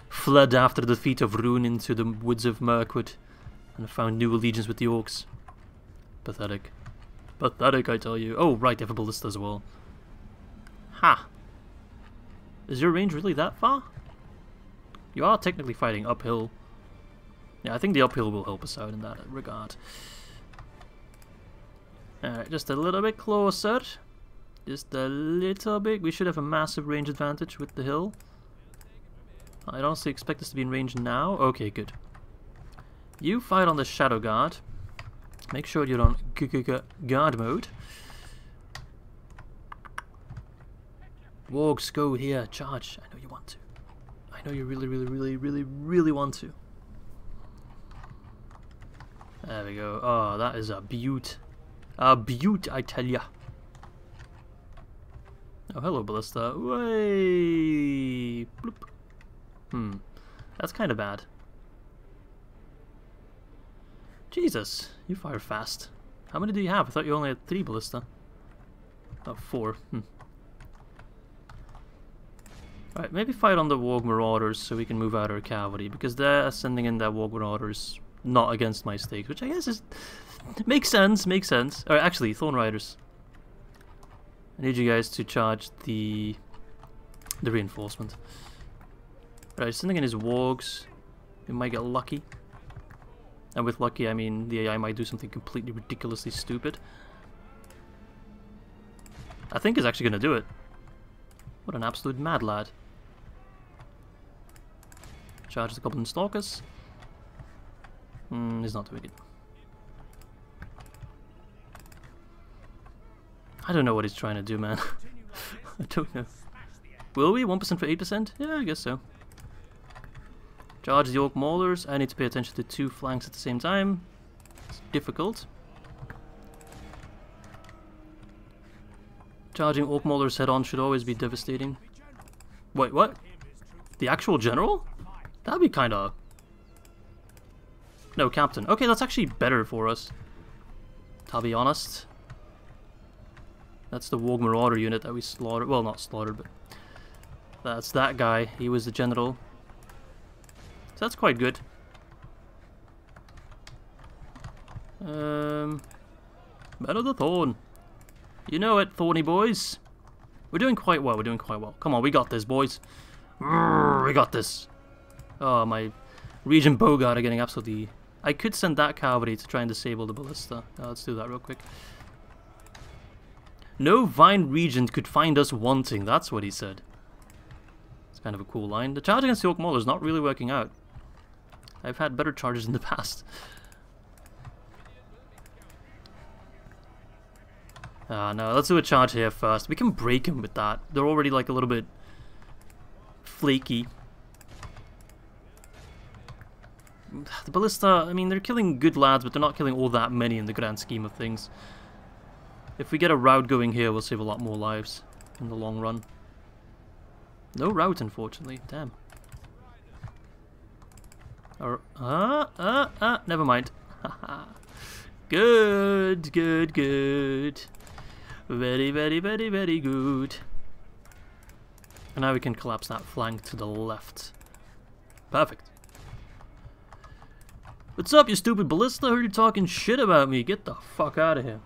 fled after the defeat of Ruin into the woods of Mirkwood and found new allegiance with the orcs. Pathetic. Pathetic, I tell you. Oh, right, they have a ballista as well. Ha! Is your range really that far? You are technically fighting uphill. Yeah, I think the uphill will help us out in that regard. Alright, just a little bit closer. Just a little bit. We should have a massive range advantage with the hill. I honestly expect us to be in range now. Okay, good. You fight on the Shadow Guard. Make sure you're on guard mode. Wargs, go here. Charge. I know you want to. I know you really want to. There we go. Oh, that is a beaut. A beaut, I tell ya. Oh, hello, ballista. Way. Bloop. That's kind of bad. Jesus, you fire fast. How many do you have? I thought you only had 3 ballista. Oh, 4. Alright, maybe fight on the Warg Marauders so we can move out our cavalry, because they're sending in their Warg Marauders not against my stakes, which I guess is... makes sense. Alright, actually, Thorn Riders. I need you guys to charge the reinforcement. Alright, sending in his Wargs. We might get lucky. And with lucky, I mean the AI might do something completely ridiculously stupid. I think he's actually going to do it. What an absolute mad lad. Charge the Goblin Stalkers. He's not doing it. I don't know what he's trying to do, man. I don't know. Will we? 1% for 8%? Yeah, I guess so. Charge the Orc Maulers. I need to pay attention to 2 flanks at the same time. It's difficult. Charging Orc Maulers head on should always be devastating. Wait, what? The actual general? That'd be kinda... No, captain. Okay, that's actually better for us. I'll be honest. That's the Warg Marauder unit that we slaughtered. Well, not slaughtered, but... That's that guy. He was the general. So that's quite good. Men of the Thorn. You know it, Thorny boys. We're doing quite well, we're doing quite well. Come on, we got this, boys. We got this. Oh, my Regent Bogart are getting absolutely... I could send that cavalry to try and disable the ballista. Let's do that real quick. No Vine Regent could find us wanting, that's what he said. It's kind of a cool line. The charge against the Orc Mauler is not really working out. I've had better charges in the past. No, let's do a charge here first. We can break him with that. They're already like a little bit flaky. The ballista, I mean, they're killing good lads, but they're not killing all that many in the grand scheme of things. If we get a rout going here, we'll save a lot more lives in the long run. No rout, unfortunately. Damn. Or, never mind. Good, good, good. Very, very, very, very good. And now we can collapse that flank to the left. Perfect. What's up, you stupid ballista? I heard you talking shit about me. Get the fuck out of here.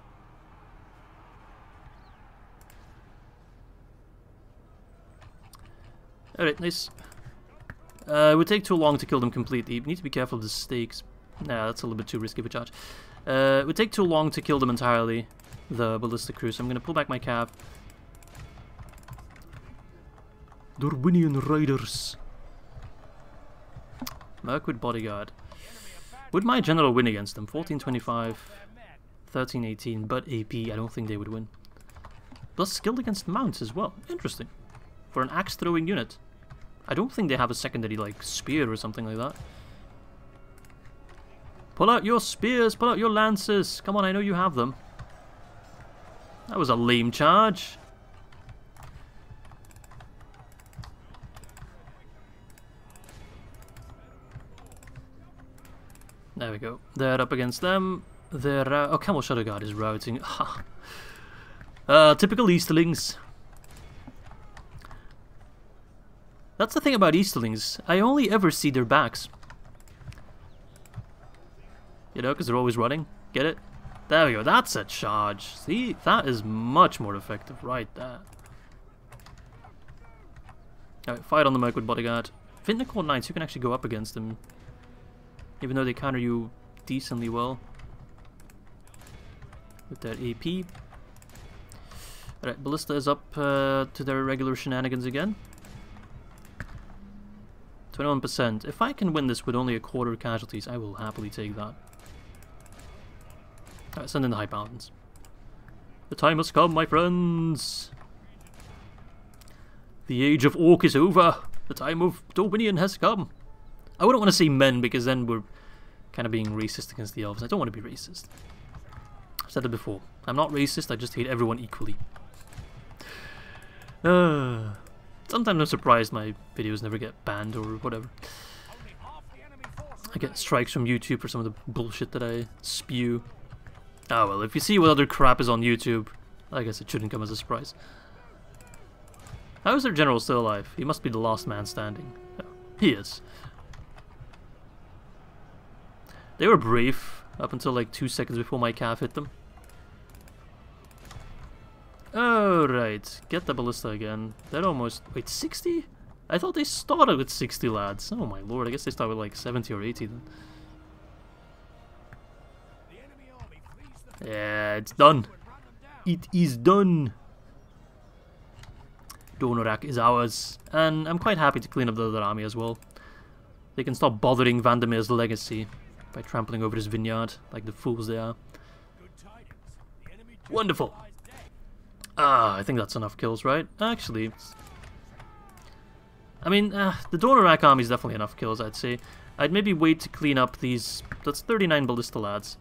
Alright, nice. It would take too long to kill them completely. We need to be careful of the stakes. Nah, that's a little bit too risky of a charge. It would take too long to kill them entirely, the ballista crew, so I'm going to pull back my cav. Dorwinion Riders. Mirkwood Bodyguard. Would my general win against them? 1425, 1318, but AP, I don't think they would win. Plus skilled against mounts as well. Interesting. For an axe throwing unit. I don't think they have a secondary, like, spear or something like that. Pull out your spears, pull out your lances. Come on, I know you have them. That was a lame charge. There we go. They're up against them. They're... oh, Camel Shadow Guard is routing. Typical Easterlings. That's the thing about Easterlings. I only ever see their backs. You know, because they're always running. Get it? There we go. That's a charge. See? That is much more effective right there. Alright, fight on the Mirkwood Bodyguard. Vintner Court Knights, you can actually go up against them. Even though they counter you decently well. With their AP. Alright, Ballista is up to their regular shenanigans again. 21%. If I can win this with only a quarter casualties, I will happily take that. Alright, send in the High Paladins. The time has come, my friends! The age of Orc is over! The time of Dorwinion has come! I wouldn't want to say men, because then we're kind of being racist against the elves. I don't want to be racist. I've said it before. I'm not racist, I just hate everyone equally. Sometimes I'm surprised my videos never get banned or whatever. I get strikes from YouTube for some of the bullshit that I spew. Ah well, if you see what other crap is on YouTube, I guess it shouldn't come as a surprise. How is their general still alive? He must be the last man standing. Oh, he is. They were brave up until like 2 seconds before my calf hit them. Alright, get the ballista again. They're almost... wait, 60? I thought they started with 60 lads. Oh my lord, I guess they started with like 70 or 80 then. Yeah, it's done. It is done. Donorak is ours. And I'm quite happy to clean up the other army as well. They can stop bothering Vandermeer's legacy by trampling over his vineyard like the fools they are. Wonderful. Ah, I think that's enough kills, right? Actually, I mean, the Dorwinion army is definitely enough kills, I'd say. I'd maybe wait to clean up these... That's 39 ballista lads.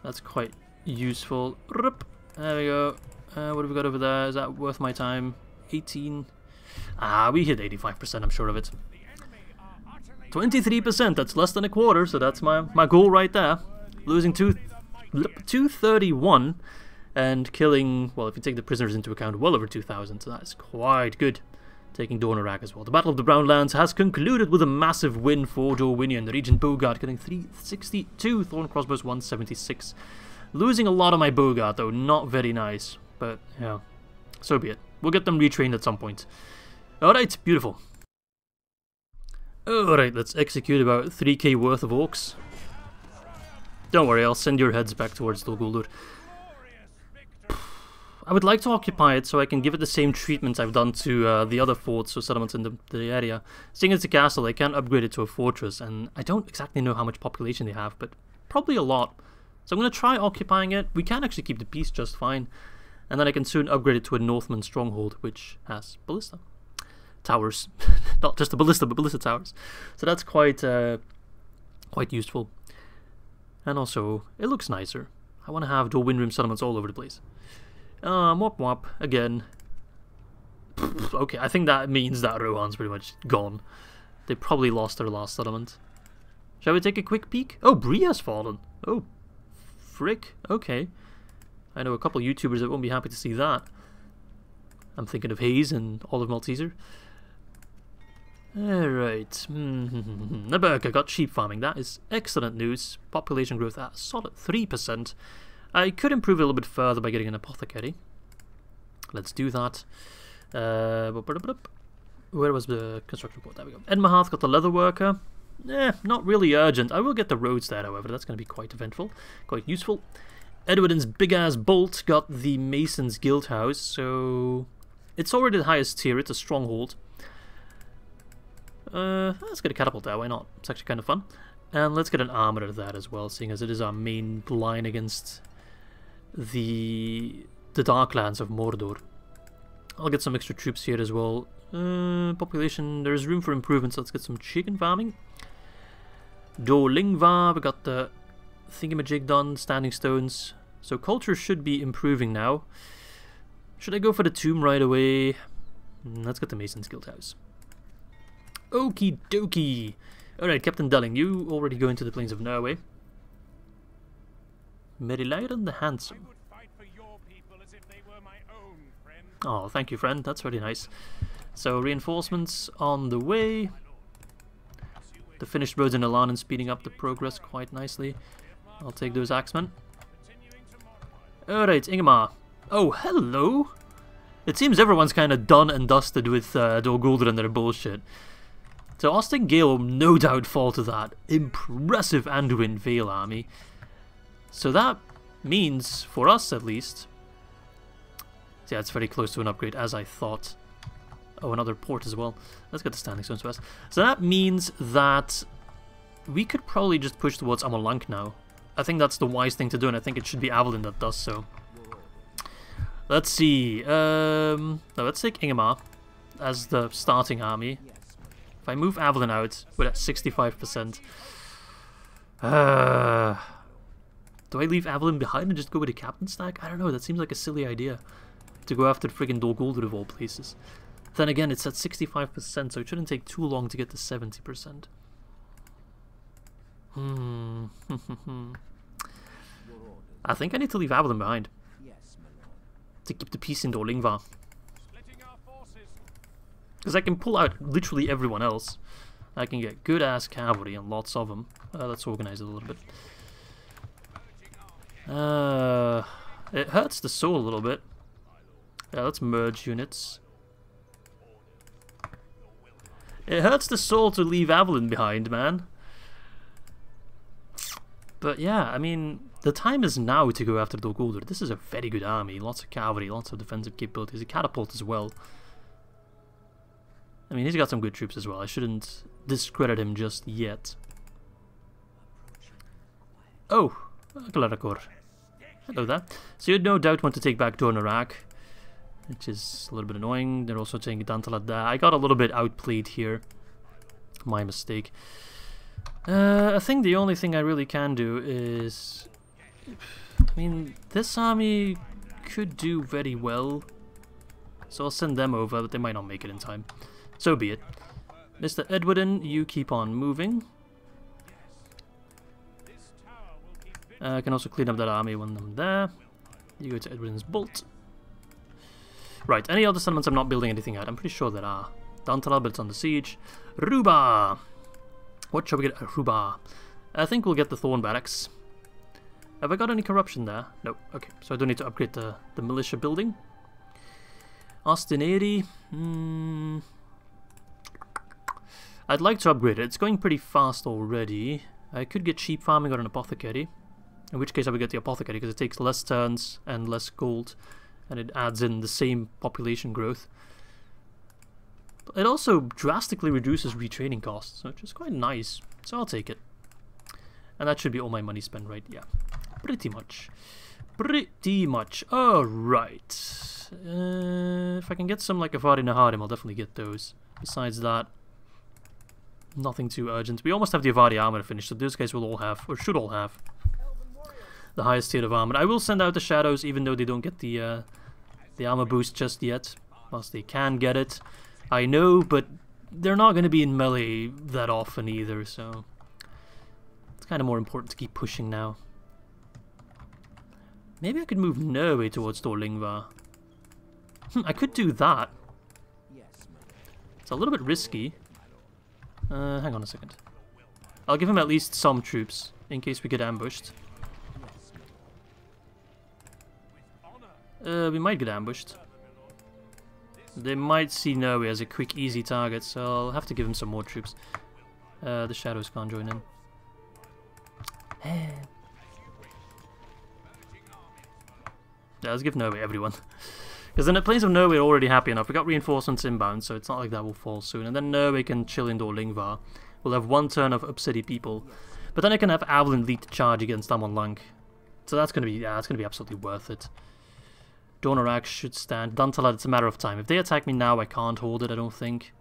That's quite useful. There we go. What have we got over there? Is that worth my time? 18. Ah, we hit 85%, I'm sure of it. 23%, that's less than a quarter, so that's my goal right there. Losing 231 and killing, well, if you take the prisoners into account, well over 2,000, so that's quite good. Taking Dorwinion as well. The Battle of the Brown Lands has concluded with a massive win for Dorwinion. The Regent Bogart getting 362, Thorn Crossbows 176. Losing a lot of my Bogart though, not very nice. But yeah, so be it. We'll get them retrained at some point. Alright, beautiful. Alright, let's execute about 3k worth of orcs. Don't worry, I'll send your heads back towards Dol Guldur. I would like to occupy it so I can give it the same treatment I've done to the other forts or settlements in the area. Seeing it's a castle, I can't upgrade it to a fortress, and I don't exactly know how much population they have, but probably a lot. So I'm going to try occupying it. We can actually keep the peace just fine. And then I can soon upgrade it to a Northman stronghold, which has ballista towers. Not just a ballista, but ballista towers. So that's quite useful. And also, it looks nicer. I want to have Dorwinion settlements all over the place. Wop wop, again. Okay, I think that means that Rohan's pretty much gone. They probably lost their last settlement. Shall we take a quick peek? Oh, Bree has fallen. Oh, frick. Okay. I know a couple YouTubers that won't be happy to see that. I'm thinking of Hayes and Olive Malteser. Alright. Naberka got sheep farming. That is excellent news. Population growth at a solid 3%. I could improve it a little bit further by getting an apothecary. Let's do that. Where was the construction port? There we go. Edmaharth got the leather worker. Not really urgent. I will get the roads there, however. That's going to be quite eventful. Quite useful. Edward's big-ass bolt got the Mason's Guild House, so... It's already the highest tier. It's a stronghold. Let's get a catapult there. Why not? It's actually kind of fun. And let's get an armorer there as well, seeing as it is our main line against the Darklands of Mordor. I'll get some extra troops here as well. Population, there's room for improvement, so let's get some chicken farming. Dolingva, we got the thingamajig done, standing stones. So culture should be improving now. Should I go for the tomb right away? Let's get the Mason's Guild House. Okie dokie. Alright, Captain Delling, you already go into the plains of Norway. Merilyron the Handsome. Oh, thank you, friend. That's very nice. So, reinforcements on the way. The finished roads in Elan and speeding up the progress quite nicely. I'll take those axemen. Alright, Angmar. Oh, hello! It seems everyone's kind of done and dusted with Dol Guldur and their bullshit. So Austin Gale will no doubt fall to that impressive Anduin Vale army. So that means, for us at least... Yeah, it's very close to an upgrade, as I thought. Oh, another port as well. Let's get the standing stones first. So that means that we could probably just push towards Amon Lanc now. I think that's the wise thing to do, and I think it should be Av'lyn that does so. Let's see. No, let's take Angmar as the starting army. If I move Av'lyn out, we're at 65%. Do I leave Av'lyn behind and just go with a captain stack? I don't know, that seems like a silly idea. To go after friggin' Dol Guldur of all places. Then again, it's at 65%, so it shouldn't take too long to get to 70%. I think I need to leave Av'lyn behind. To keep the peace in Dorlingva. Because I can pull out literally everyone else. I can get good-ass cavalry and lots of them. Let's organize it a little bit. It hurts the soul a little bit. Yeah, let's merge units. It hurts the soul to leave Av'lyn behind, man. But yeah, I mean, the time is now to go after Dol Guldur. This is a very good army. Lots of cavalry, lots of defensive capabilities. A catapult as well. I mean, he's got some good troops as well. I shouldn't discredit him just yet. Oh, Glarakor. Hello there. So you'd no doubt want to take back Dorwinion, which is a little bit annoying. They're also taking Dant'alad there. I got a little bit outplayed here. My mistake. I think the only thing I really can do is... I mean, this army could do very well. So I'll send them over, but they might not make it in time. So be it. Mr. Edwardin, you keep on moving. I can also clean up that army when I'm there. You go to Edwardin's Bolt. Right, any other settlements I'm not building anything at? I'm pretty sure there are. Dant'alad, but it's under siege. Ruba! What shall we get at Ruba? I think we'll get the Thorn Barracks. Have I got any corruption there? No. Okay, so I don't need to upgrade the militia building. Ostineri. I'd like to upgrade it. It's going pretty fast already. I could get sheep farming or an apothecary. In which case I would get the apothecary because it takes less turns and less gold. And it adds in the same population growth. It also drastically reduces retraining costs, which is quite nice. So I'll take it. And that should be all my money spent, right? Yeah. Pretty much. Pretty much. Alright. If I can get some like Ar-Adûnâim, I'll definitely get those. Besides that, nothing too urgent. We almost have the Avari armor finished, so those guys will all have, or should all have, the highest tier of armor. I will send out the shadows, even though they don't get the armor boost just yet. Whilst they can get it, I know, but they're not going to be in melee that often either, so it's kind of more important to keep pushing now. Maybe I could move Norway towards Thorlingvar. I could do that. It's a little bit risky. Hang on a second. I'll give him at least some troops, in case we get ambushed. We might get ambushed. They might see Norway as a quick, easy target, so I'll have to give him some more troops. The shadows can't join in. Yeah, let's give Norway everyone. Because then the plains of Norway are already happy enough. We got reinforcements inbound, so it's not like that will fall soon. And then Norway can chill in Thorlingvar. We'll have one turn of Up-City people. But then I can have Av'lyn lead the charge against Amon Lanc. So that's gonna be absolutely worth it. Dorwinion should stand. Dant'alad, it's a matter of time. If they attack me now, I can't hold it, I don't think.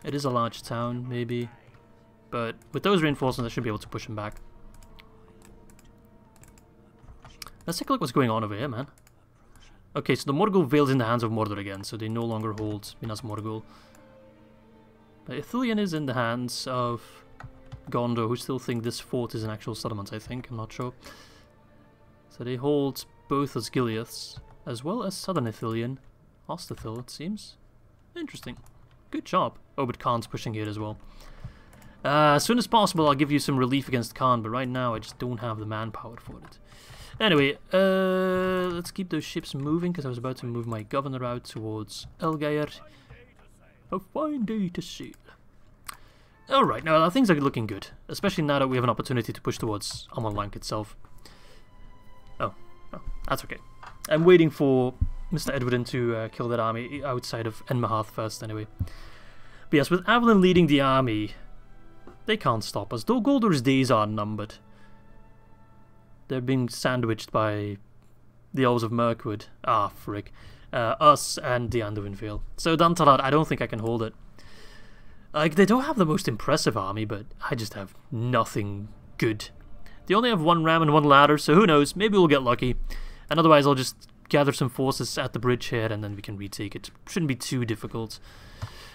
It is a large town, maybe. But with those reinforcements, I should be able to push them back. Let's take a look what's going on over here, man. Okay, so the Morgul Vale's in the hands of Mordor again, so they no longer hold Minas Morgul. Ithilien is in the hands of Gondor, who still think this fort is an actual settlement, I think. I'm not sure. So they hold both Osgiliaths, as well as Southern Ithilien. Ostithil, it seems. Interesting. Good job. Oh, but Khan's pushing here as well. As soon as possible, I'll give you some relief against Khan, but right now I just don't have the manpower for it. Anyway, let's keep those ships moving, because I was about to move my governor out towards Elgair. A fine day to sail. Alright, now things are looking good, especially now that we have an opportunity to push towards Amon Lanc itself. Oh, that's okay. I'm waiting for Mr. Edwardin to kill that army outside of Enmaharth first, anyway. But yes, with Av'lyn leading the army, they can't stop us, though Goldor's days are numbered. They're being sandwiched by the elves of Mirkwood. Ah, frick. Us and the Anduin Vale. So Dant'alad, I don't think I can hold it. Like, they don't have the most impressive army, but I just have nothing good. They only have one ram and one ladder, so who knows, maybe we'll get lucky. And otherwise I'll just gather some forces at the bridge here and then we can retake it. Shouldn't be too difficult.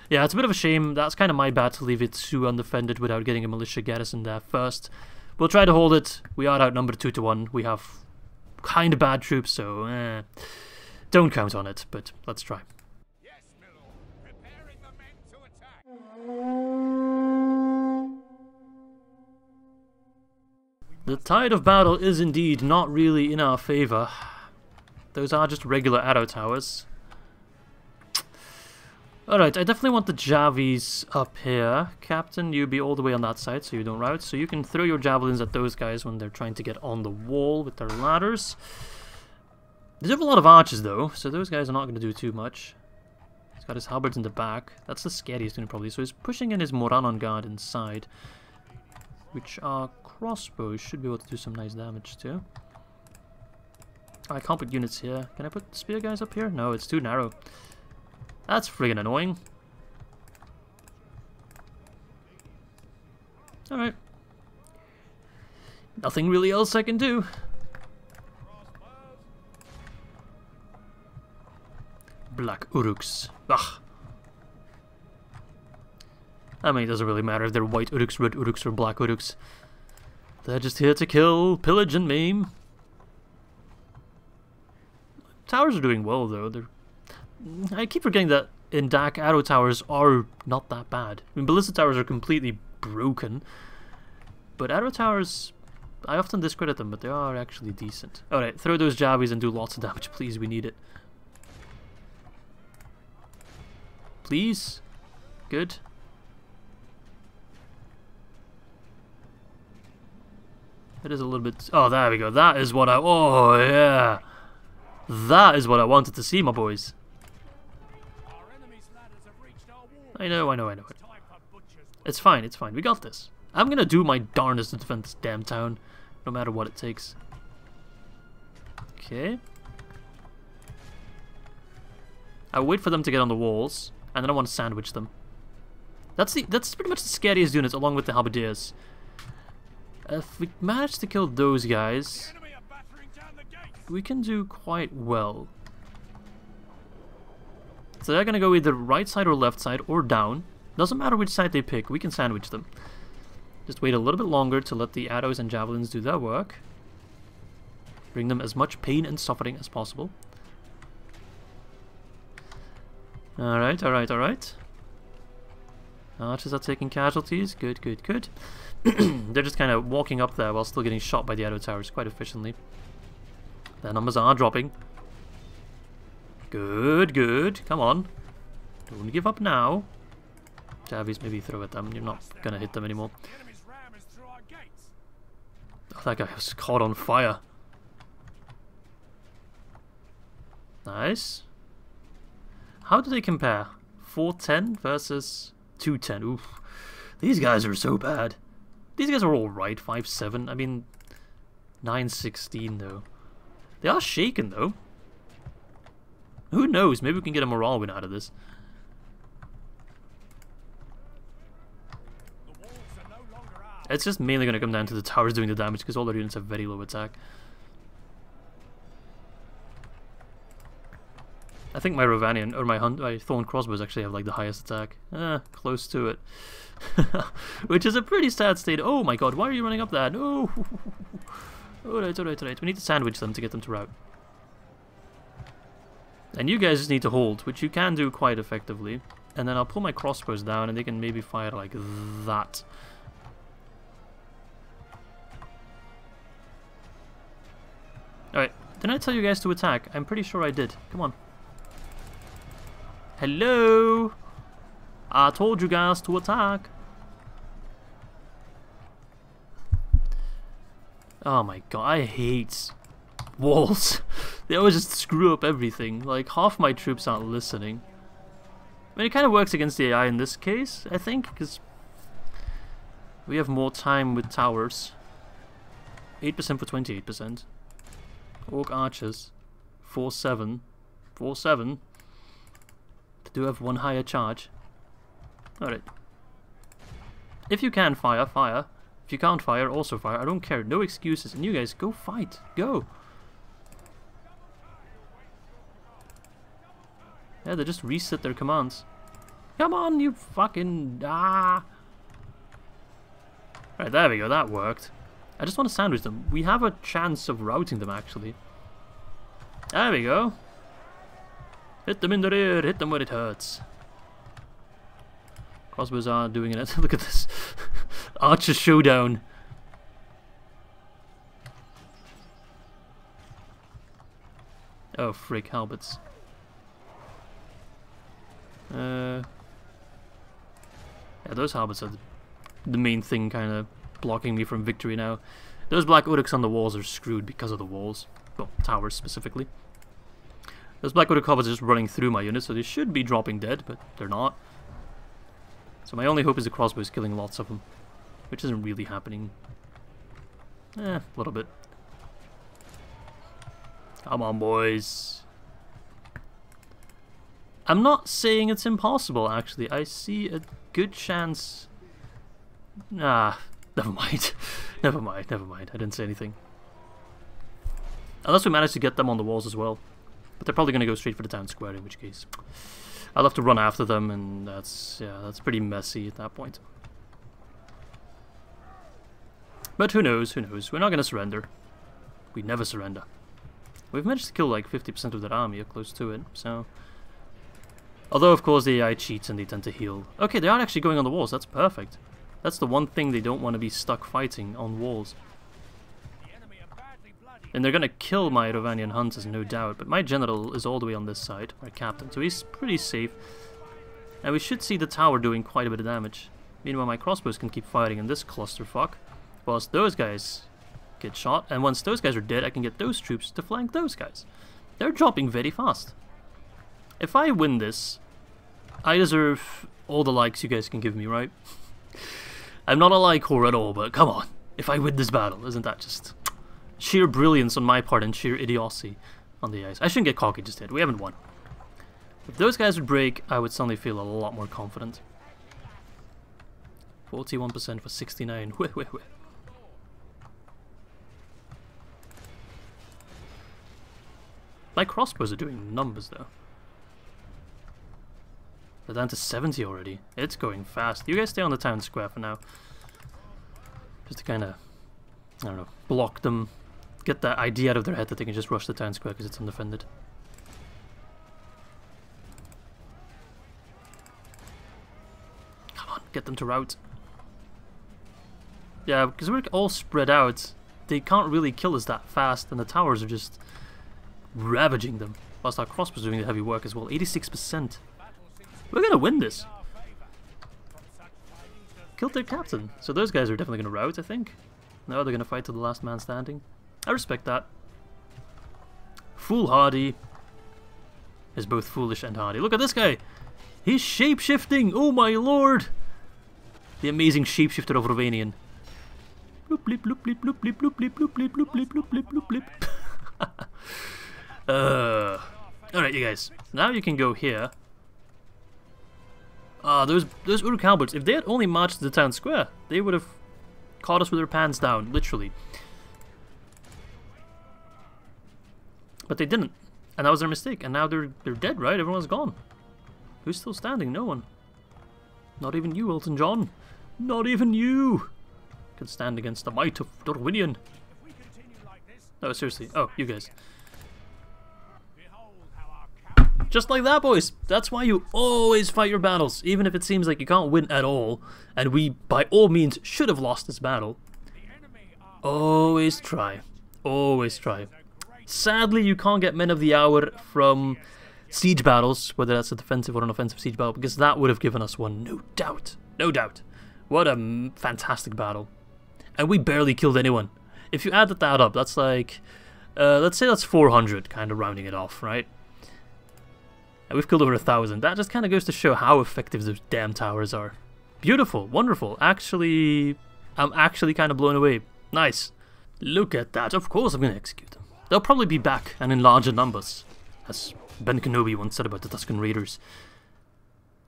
Yeah, it's a bit of a shame. That's kind of my bad to leave it too undefended without getting a militia garrison there first. We'll try to hold it. We are outnumbered 2-1. We have kind of bad troops, so don't count on it, but let's try. Yes, Milo. Preparing the men to attack. The tide of battle is indeed not really in our favor. Those are just regular arrow towers. Alright, I definitely want the Javis up here. Captain, you be all the way on that side so you don't rout. So you can throw your javelins at those guys when they're trying to get on the wall with their ladders. They have a lot of archers though, so those guys are not going to do too much. He's got his halberds in the back. That's the scariest thing probably. So he's pushing in his Morannon guard inside, which are crossbows. Should be able to do some nice damage too. Oh, I can't put units here. Can I put spear guys up here? No, it's too narrow. That's friggin' annoying. Alright. Nothing really else I can do. Black Uruks. Ugh. I mean, it doesn't really matter if they're white Uruks, red Uruks, or black Uruks. They're just here to kill, pillage, and maim. Towers are doing well, though. I keep forgetting that in DAC, arrow towers are not that bad. I mean, ballista towers are completely broken. But arrow towers, I often discredit them, but they are actually decent. Alright, throw those jabbies and do lots of damage, please. We need it. Please? Good. It is a little bit... Oh, there we go. That is what I... Oh, yeah. That is what I wanted to see, my boys. I know. It's fine, it's fine. We got this. I'm gonna do my darndest to defend this damn town, no matter what it takes. Okay. I'll wait for them to get on the walls, and then I want to sandwich them. That's pretty much the scariest unit, along with the halberdiers. If we manage to kill those guys, we can do quite well. So they're gonna go either right side or left side, or down. Doesn't matter which side they pick, we can sandwich them. Just wait a little bit longer to let the arrows and javelins do their work. Bring them as much pain and suffering as possible. Alright. Archers are taking casualties. Good. They're just kind of walking up there while still getting shot by the arrow towers quite efficiently. Their numbers are dropping. Good. Come on. Don't give up now. Javies, maybe throw at them. You're not going to hit them anymore. Oh, that guy was caught on fire. Nice. How do they compare? 410 versus 210. Oof. These guys are so bad. These guys are alright. 5-7. I mean, 9-16 though. They are shaken though. Who knows? Maybe we can get a morale win out of this. It's just mainly going to come down to the towers doing the damage because all their units have very low attack. I think my Rovanian or my Thorn crossbows actually have like the highest attack. Close to it. Which is a pretty sad state. Oh my god, why are you running up that? No. Alright. We need to sandwich them to get them to rout. And you guys just need to hold, which you can do quite effectively. And then I'll pull my crossbows down and they can maybe fire like that. Alright, didn't I tell you guys to attack? I'm pretty sure I did. Come on. Hello? I told you guys to attack. Oh my god, I hate walls. They always just screw up everything. Like, half my troops aren't listening. I mean, it kind of works against the AI in this case, I think, because we have more time with towers. 8% for 28%. Orc archers. 4-7. 4-7. They do have one higher charge. Alright. If you can fire, fire. If you can't fire, also fire. I don't care. No excuses. And you guys, go fight. Go. Yeah, they just reset their commands. Come on, you fucking... Ah! Right, there we go. That worked. I just want to sandwich them. We have a chance of routing them, actually. There we go. Hit them in the rear. Hit them where it hurts. Crossbows are doing it. Look at this. Archer showdown. Oh, frick. Halberds. Yeah, those halberds are the main thing kind of blocking me from victory now. Those black Uruks on the walls are screwed because of the walls. Well, towers specifically. Those black Uruk halberds are just running through my units, so they should be dropping dead, but they're not. So my only hope is the crossbows killing lots of them, which isn't really happening. A little bit. Come on, boys. I'm not saying it's impossible, actually. I see a good chance... Ah, never mind. Never mind. I didn't say anything. Unless we manage to get them on the walls as well. But they're probably going to go straight for the town square, in which case I'll have to run after them, and that's pretty messy at that point. But who knows, We're not going to surrender. We never surrender. We've managed to kill like 50% of their army, or close to it, so... Although, of course, the AI cheats and they tend to heal. Okay, they are actually going on the walls, that's perfect. That's the one thing they don't want to be stuck fighting on walls. And they're gonna kill my Rovanian hunters, no doubt, but my general is all the way on this side, my captain, so he's pretty safe. And we should see the tower doing quite a bit of damage. Meanwhile, my crossbows can keep firing in this clusterfuck, whilst those guys get shot, and once those guys are dead, I can get those troops to flank those guys. They're dropping very fast. If I win this, I deserve all the likes you guys can give me, right? I'm not a like whore at all, but come on. If I win this battle, isn't that just sheer brilliance on my part and sheer idiocy on the ice? I shouldn't get cocky just yet. We haven't won. If those guys would break, I would suddenly feel a lot more confident. 41% for 69. Weh. My crossbows are doing numbers though. They're down to 70 already. It's going fast. You guys stay on the town square for now. Just to kind of, I don't know, block them. Get that idea out of their head that they can just rush the town square because it's undefended. Come on, get them to rout. Yeah, because we're all spread out. They can't really kill us that fast, and the towers are just ravaging them. Whilst our crossbows are doing the heavy work as well. 86%. We're gonna win this. Killed their captain. So those guys are definitely gonna rout, I think. No, they're gonna fight to the last man standing. I respect that. Foolhardy is both foolish and hardy. Look at this guy! He's shape-shifting! Oh my lord! The amazing shapeshifter of Dorwinion. Bloop blip bloop blip bloop blip bloop blip bloop blip bloop blip bloop blip bloop blip. Alright, you guys. Now you can go here. Those Uruk halberds, if they had only marched to the town square, they would have caught us with their pants down, literally. But they didn't, and that was their mistake, and now they're dead, right? Everyone's gone. Who's still standing? No one. Not even you, Elton John. Not even you can stand against the might of Dorwinion. No, seriously. Oh, you guys. Just like that, boys. That's why you always fight your battles, even if it seems like you can't win at all, and we, by all means, should have lost this battle. Always try. Always try. Sadly, you can't get Men of the Hour from siege battles, whether that's a defensive or an offensive siege battle, because that would have given us one, no doubt. No doubt. What a fantastic battle. And we barely killed anyone. If you add that up, that's like, let's say that's 400, kind of rounding it off, right? And we've killed over 1,000. That just kind of goes to show how effective those damn towers are. Beautiful, wonderful. Actually, I'm actually kind of blown away. Nice. Look at that. Of course I'm going to execute them. They'll probably be back, and in larger numbers, as Ben Kenobi once said about the Tusken Raiders.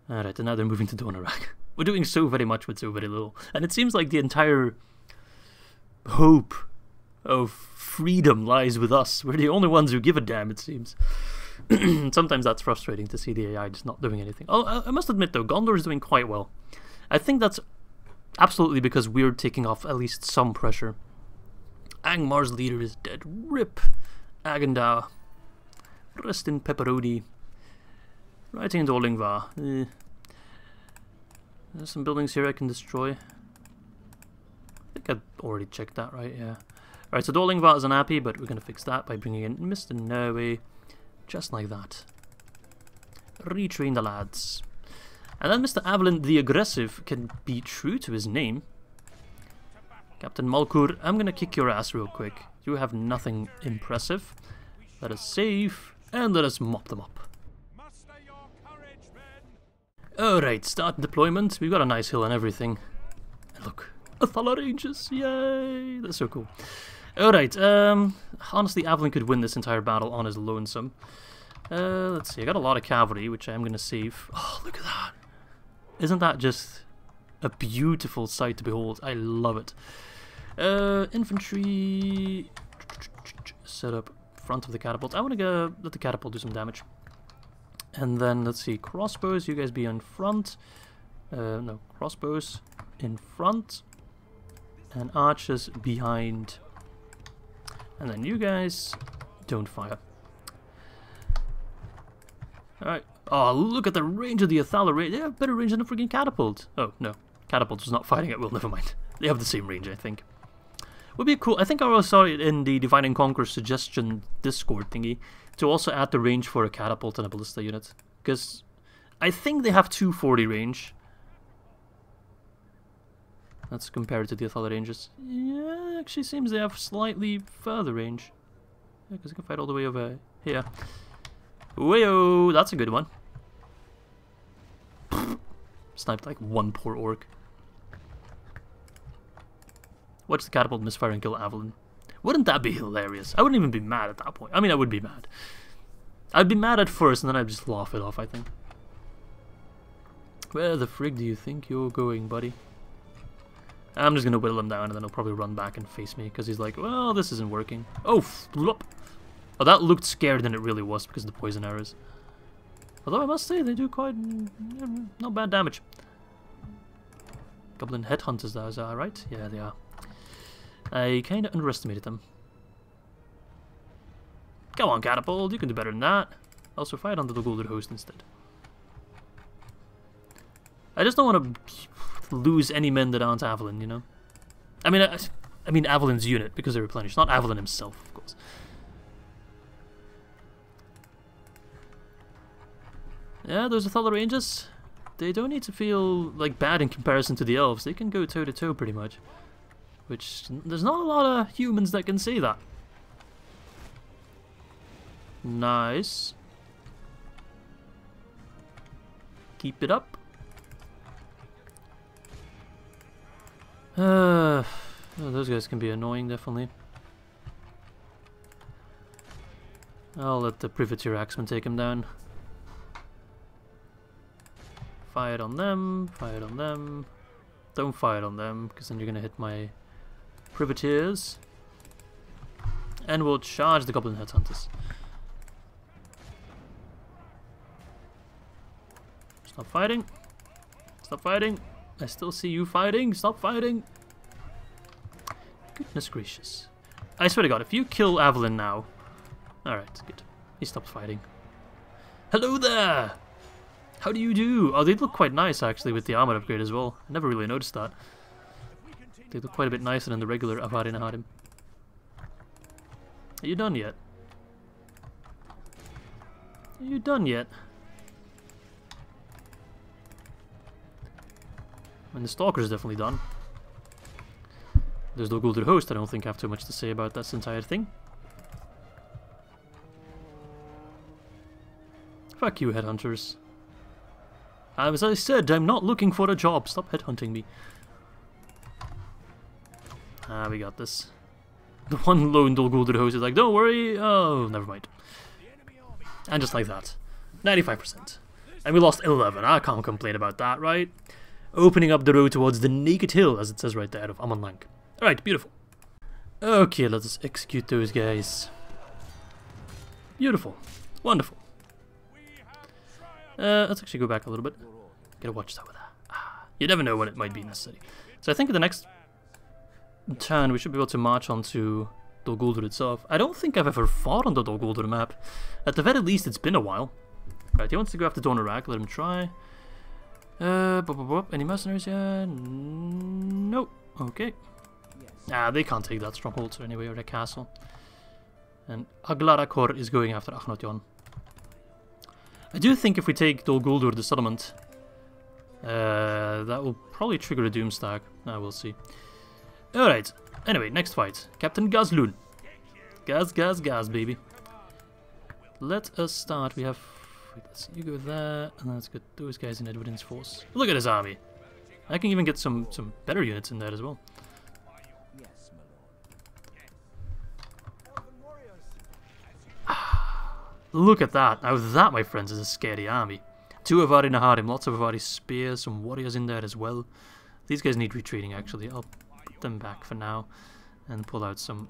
Alright, and now they're moving to Donarak. We're doing so very much with so very little. And it seems like the entire hope of freedom lies with us. We're the only ones who give a damn, it seems. Sometimes that's frustrating to see the AI just not doing anything. Oh, I must admit though, Gondor is doing quite well. I think that's absolutely because we're taking off at least some pressure. Angmar's leader is dead. RIP. Agenda. Rest in pepperoni. Writing into Olingvar. There's some buildings here I can destroy. I think I've already checked that, right? Yeah. Alright, so Dolingvar is unhappy, but we're going to fix that by bringing in Mr. Norway. Just like that. Retrain the lads. And then Mr. Av'lyn the Aggressive can be true to his name. Captain Malkur, I'm going to kick your ass real quick. You have nothing impressive. Let us save, and let us mop them up. Alright, start deployment. We've got a nice hill and everything. And look, Athala Rangers, yay! That's so cool. Alright, honestly, Av'lyn could win this entire battle on his lonesome. Let's see, I got a lot of cavalry, which I'm going to save. Oh, look at that! Isn't that just a beautiful sight to behold? I love it. Infantry... set up front of the catapult. I want to go let the catapult do some damage. And then, let's see, crossbows, you guys be in front. No, crossbows in front. And archers behind. And then you guys don't fire. Alright. Oh, look at the range of the Athala. They have better range than a freaking catapult. Oh, no. Catapult was not fighting at will, never mind. They have the same range, I think. Would be cool. I think I also saw it in the Divide and Conquer suggestion Discord thingy to also add the range for a catapult and a ballista unit. Because I think they have 240 range. Let's compare it to the Athala ranges. Yeah, actually seems they have slightly further range. Yeah, because I can fight all the way over here. Wayo, that's a good one. Sniped like one poor orc. Watch the catapult misfire and kill Av'lyn. Wouldn't that be hilarious? I wouldn't even be mad at that point. I mean, I would be mad. I'd be mad at first and then I'd just laugh it off, I think. Where the frig do you think you're going, buddy? I'm just gonna whittle him down and then he'll probably run back and face me because he's like, well, this isn't working. Oh, flop. Oh, that looked scarier than it really was because of the poison arrows. Although I must say, they do quite not bad damage. Goblin headhunters, those are, right? Yeah, they are. I kind of underestimated them. Come on, catapult, you can do better than that. Also, fight onto the golden host instead. I just don't want to lose any men that aren't Av'lyn, you know? I mean Av'lyn's unit, because they're replenished, not Av'lyn himself, of course. Yeah, those Athala Rangers, they don't need to feel like bad in comparison to the elves. They can go toe to toe pretty much. Which, there's not a lot of humans that can say that. Nice. Keep it up. Oh, those guys can be annoying, definitely. I'll let the Privateer Axeman take him down. Fire it on them, fire it on them. Don't fire it on them, because then you're going to hit my Privateers. And we'll charge the Goblin Headhunters. Stop fighting. Stop fighting. I still see you fighting. Stop fighting. Goodness gracious. I swear to God, if you kill Av'lyn now... Alright, good. He stopped fighting. Hello there! How do you do? Oh, they look quite nice actually with the armor upgrade as well. I never really noticed that. They look quite a bit nicer than the regular Ar-Adûnâim. Are you done yet? Are you done yet? I mean, the Stalker's definitely done. There's no Golden Host, I don't think I have too much to say about this entire thing. Fuck you, headhunters. As I said, I'm not looking for a job. Stop headhunting me. Ah, we got this. The one lone Golden Host is like, don't worry. Oh, never mind. And just like that. 95%. And we lost 11. I can't complain about that, right? Opening up the road towards the Naked Hill, as it says right there, of Amon Lanc. Alright, beautiful. Okay, let us execute those guys. Beautiful. Wonderful. Let's actually go back a little bit. Get a watchtower there. Ah, you never know when it might be necessary. So I think in the next turn we should be able to march onto Dol Guldur itself. I don't think I've ever fought on the Dol Guldur map. At the very least, it's been a while. Right, he wants to go after Dorwinion. Let him try. Any mercenaries here? Nope. Okay. Ah, they can't take that stronghold so anyway, or the castle. And Aglarakor is going after Akhnotyon. I do think if we take Dol Guldur, the settlement, that will probably trigger a doom stack. We'll see. Alright, anyway, next fight. Captain Gazlun. Gaz, baby. Let us start. We have... Wait, let's see, you go there, and let's get those guys in Edward's force. Look at his army. I can even get some better units in there as well. Look at that. Now that, my friends, is a scary army. 2 Ar-Adûnâim, lots of Avari spears, some warriors in there as well. These guys need retreating, actually. I'll put them back for now and pull out some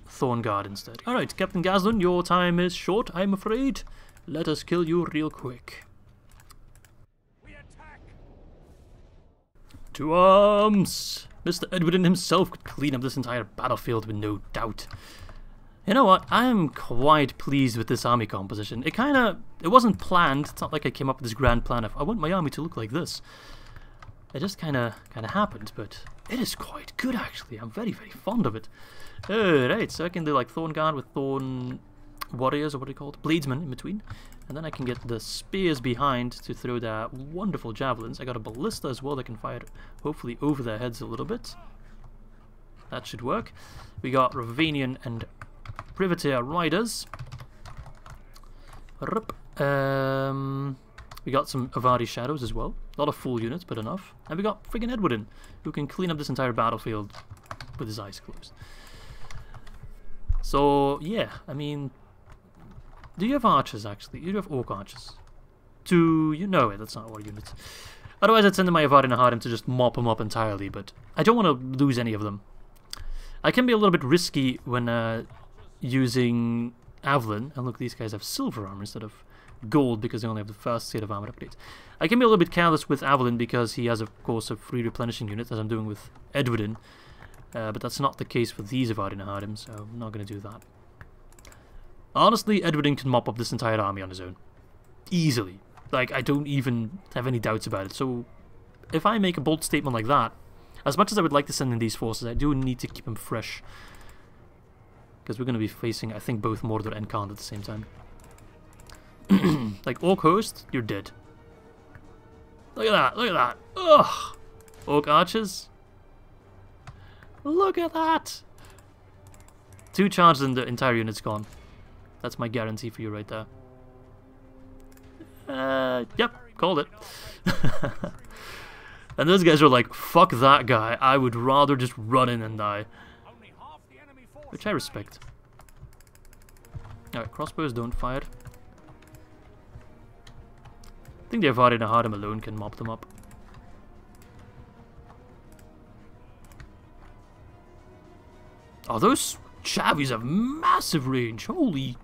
Thorn Guard instead. Alright, Captain Gazlan, your time is short, I'm afraid. Let us kill you real quick. To arms! Mr. Edwardin himself could clean up this entire battlefield with no doubt. You know what? I'm quite pleased with this army composition. It wasn't planned. It's not like I came up with this grand plan of, I want my army to look like this. It just kinda happened, but it is quite good actually. I'm very, very fond of it. Alright, so I can do like Thorn Guard with Thorn Warriors, or what are they called? Bladesmen in between. And then I can get the spears behind to throw their wonderful javelins. I got a ballista as well that can fire hopefully over their heads a little bit. That should work. We got Ravanian and Privateer Riders. We got some Avari Shadows as well. Not a full unit, but enough. And we got friggin' Edwardin, who can clean up this entire battlefield with his eyes closed. So, yeah, I mean... Do you have archers, actually? You do have Orc archers. You know it, that's not our unit. Otherwise, I'd send in my Ar-Adûnâim to just mop them up entirely, but I don't want to lose any of them. I can be a little bit risky when using Av'lyn. And look, these guys have silver armor instead of gold because they only have the first state of armor upgrade. I can be a little bit careless with Av'lyn because he has, of course, a free replenishing unit, as I'm doing with Edwardin. But that's not the case for these Ar-Adûnâim, so I'm not going to do that. Honestly, Edwardin can mop up this entire army on his own. Easily. Like, I don't even have any doubts about it. So, if I make a bold statement like that, as much as I would like to send in these forces, I do need to keep them fresh. Because we're going to be facing, I think, both Mordor and Khan at the same time. Like, Orc Host, you're dead. Look at that, look at that. Ugh! Orc Archers. Look at that! 2 charges and the entire unit's gone. That's my guarantee for you right there. Yep, called it. And those guys are like, fuck that guy, I would rather just run in and die. Which I respect. Alright, crossbows don't fire. I think the Ar-Adûnâim alone can mop them up. Oh, those Chavis have massive range. Holy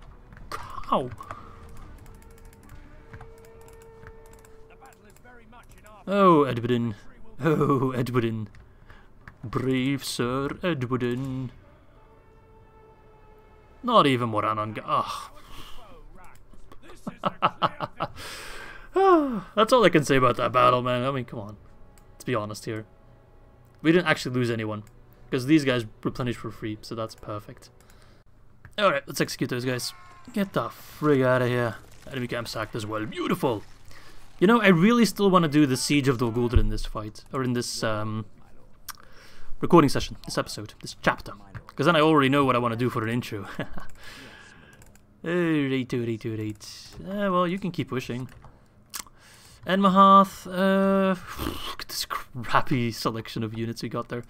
cow. Oh, Edwardin. Oh, Edwardin. Brave Sir Edwardin. Not even Moran. Oh. That's all I can say about that battle, man. I mean, come on. Let's be honest here. We didn't actually lose anyone. Because these guys replenish for free, so that's perfect. Alright, let's execute those guys. Get the frig out of here. Enemy camp sacked as well. Beautiful! You know, I really still want to do the Siege of Dol Guldur in this fight. Or in this recording session. This episode. This chapter. Because then I already know what I want to do for an intro. Well, you can keep pushing. Enmahath. Look at this crappy selection of units we got there.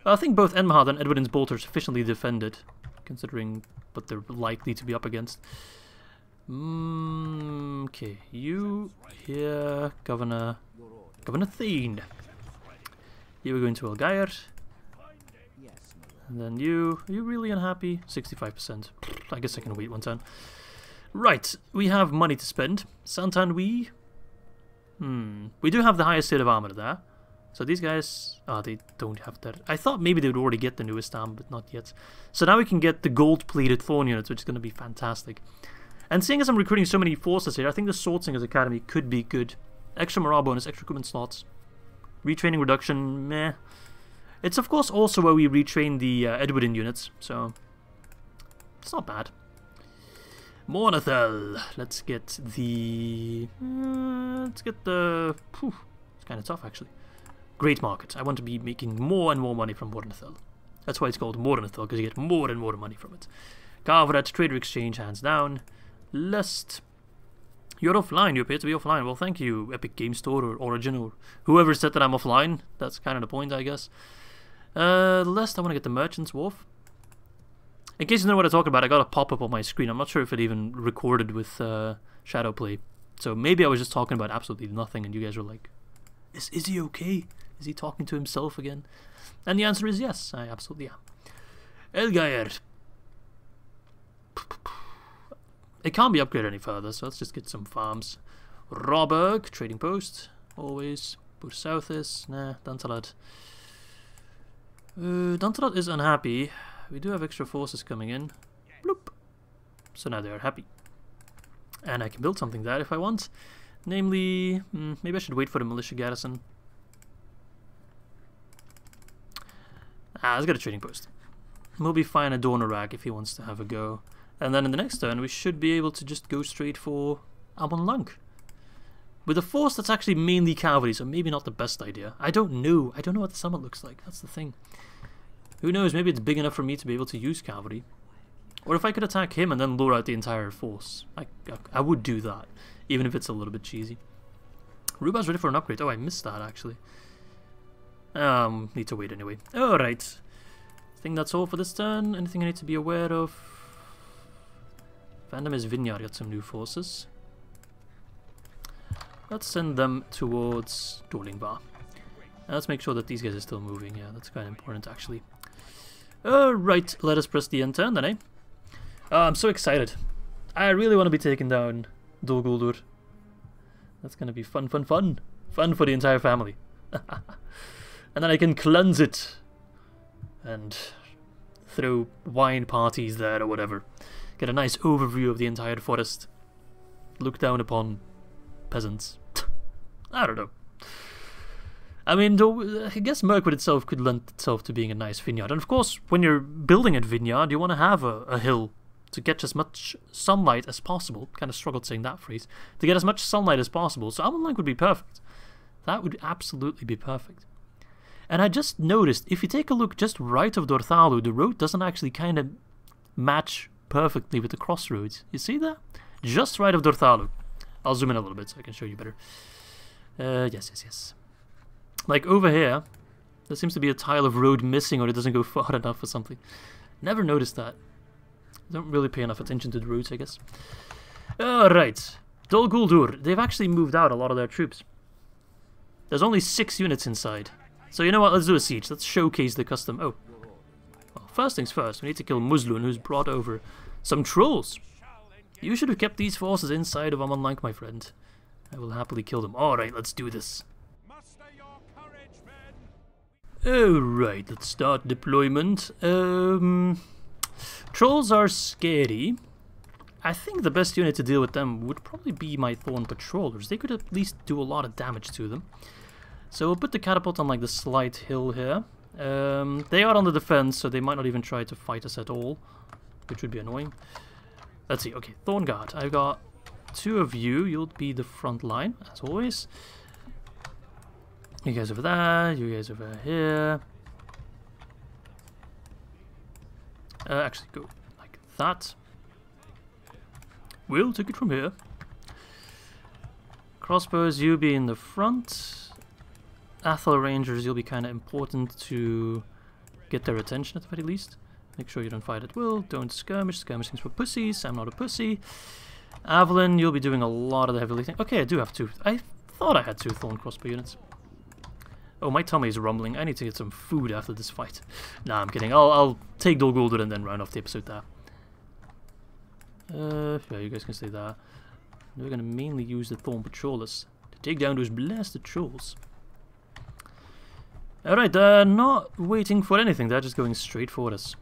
I think both Enmahath and Edwardin's Bolt are sufficiently defended, considering what they're likely to be up against. Okay, you here, Governor Thane. You are going to Elgair. And then are you really unhappy? 65%. I guess I can wait one turn. Right, we have money to spend. Santanwi. We do have the highest state of armor there. So these guys, they don't have that. I thought maybe they would already get the newest armor, but not yet. So now we can get the gold-plated Thorn units, which is going to be fantastic. And seeing as I'm recruiting so many forces here, I think the Swordsingers Academy could be good. Extra morale bonus, extra recruitment slots. Retraining reduction, meh. It's of course also where we retrain the Edwardin units, so it's not bad. Mornedhel. Let's get the... it's kind of tough, actually. Great market. I want to be making more and more money from Mornedhel. That's why it's called Mornedhel, because you get more and more money from it. Carverat, Trader Exchange, hands down. Lust. You're offline. You appear to be offline. Well, thank you, Epic Game Store or Origin or whoever said that I'm offline. That's kind of the point, I guess. Lust, I want to get the Merchant's Wharf. In case you know what I'm talking about, I got a pop-up on my screen. I'm not sure if it even recorded with Shadowplay. So maybe I was just talking about absolutely nothing and you guys were like, is he okay? Is he talking to himself again? And the answer is yes, I absolutely am. Elgair. It can't be upgraded any further, so let's just get some farms. Roberg, trading post, always. Bur South is, nah, Dant'alad. Dant'alad is unhappy. We do have extra forces coming in. Bloop. So now they are happy. And I can build something there if I want. Namely, maybe I should wait for the militia garrison. Let's get a trading post. We'll be fine at Dorwinion if he wants to have a go. And then in the next turn we should be able to just go straight for Amon Lanc. With a force that's actually mainly cavalry, so maybe not the best idea. I don't know. I don't know what the summit looks like. That's the thing. Who knows? Maybe it's big enough for me to be able to use cavalry. Or if I could attack him and then lure out the entire force. I would do that. Even if it's a little bit cheesy. Ruba's ready for an upgrade. Oh, I missed that actually. Need to wait anyway. Alright. I think that's all for this turn. Anything I need to be aware of? Vandamir's Vineyard got some new forces. Let's send them towards Dorwinion. Let's make sure that these guys are still moving. Yeah, that's quite important actually. Alright, let us press the end turn then, eh? I'm so excited. I really want to be taking down Dol Guldur. That's going to be fun, fun, fun. Fun for the entire family. And then I can cleanse it. And throw wine parties there or whatever. Get a nice overview of the entire forest. Look down upon peasants. I don't know. I mean, I guess Mirkwood itself could lend itself to being a nice vineyard. And of course, when you're building a vineyard, you want to have a hill to get as much sunlight as possible. Kind of struggled saying that phrase. To get as much sunlight as possible. So Amon Lanc would be perfect. That would absolutely be perfect. And I just noticed, if you take a look just right of Dant'alad, the road doesn't actually kind of match perfectly with the crossroads. You see that? Just right of Dant'alad. I'll zoom in a little bit so I can show you better. Yes. Like over here, there seems to be a tile of road missing or it doesn't go far enough or something. Never noticed that. I don't really pay enough attention to the routes, I guess. Alright. Dol Guldur. They've actually moved out a lot of their troops. There's only 6 units inside. So you know what, let's do a siege. Let's showcase the custom. Oh. Well, first things first, we need to kill Luin, who's brought over some trolls. You should have kept these forces inside of Amon Lanc, my friend. I will happily kill them. Alright, let's do this. Alright, let's start deployment. Trolls are scary. I think the best unit to deal with them would probably be my Thorn Patrollers. They could at least do a lot of damage to them. So we'll put the catapult on like the slight hill here. They are on the defense, so they might not even try to fight us at all, which would be annoying. Let's see. Okay, Thorn Guard. I've got 2 of you. You'll be the front line, as always. You guys over there. You guys over here. Actually, go like that. We'll take it from here. Crossbows, you be in the front. Athel Rangers, you'll be kind of important to get their attention at the very least. Make sure you don't fight at will. Don't skirmish. Skirmishing's for pussies. I'm not a pussy. Av'lyn, you'll be doing a lot of the heavy lifting. Okay, I do have 2. I thought I had 2 Thorn Crossbow units. Oh, my tummy is rumbling. I need to get some food after this fight. Nah, I'm kidding. I'll take Dol Guldur and then round off the episode there. Yeah, you guys can stay there. We're going to mainly use the Thorn Patrollers to take down those blasted trolls. Alright, they're not waiting for anything. They're just going straight for us.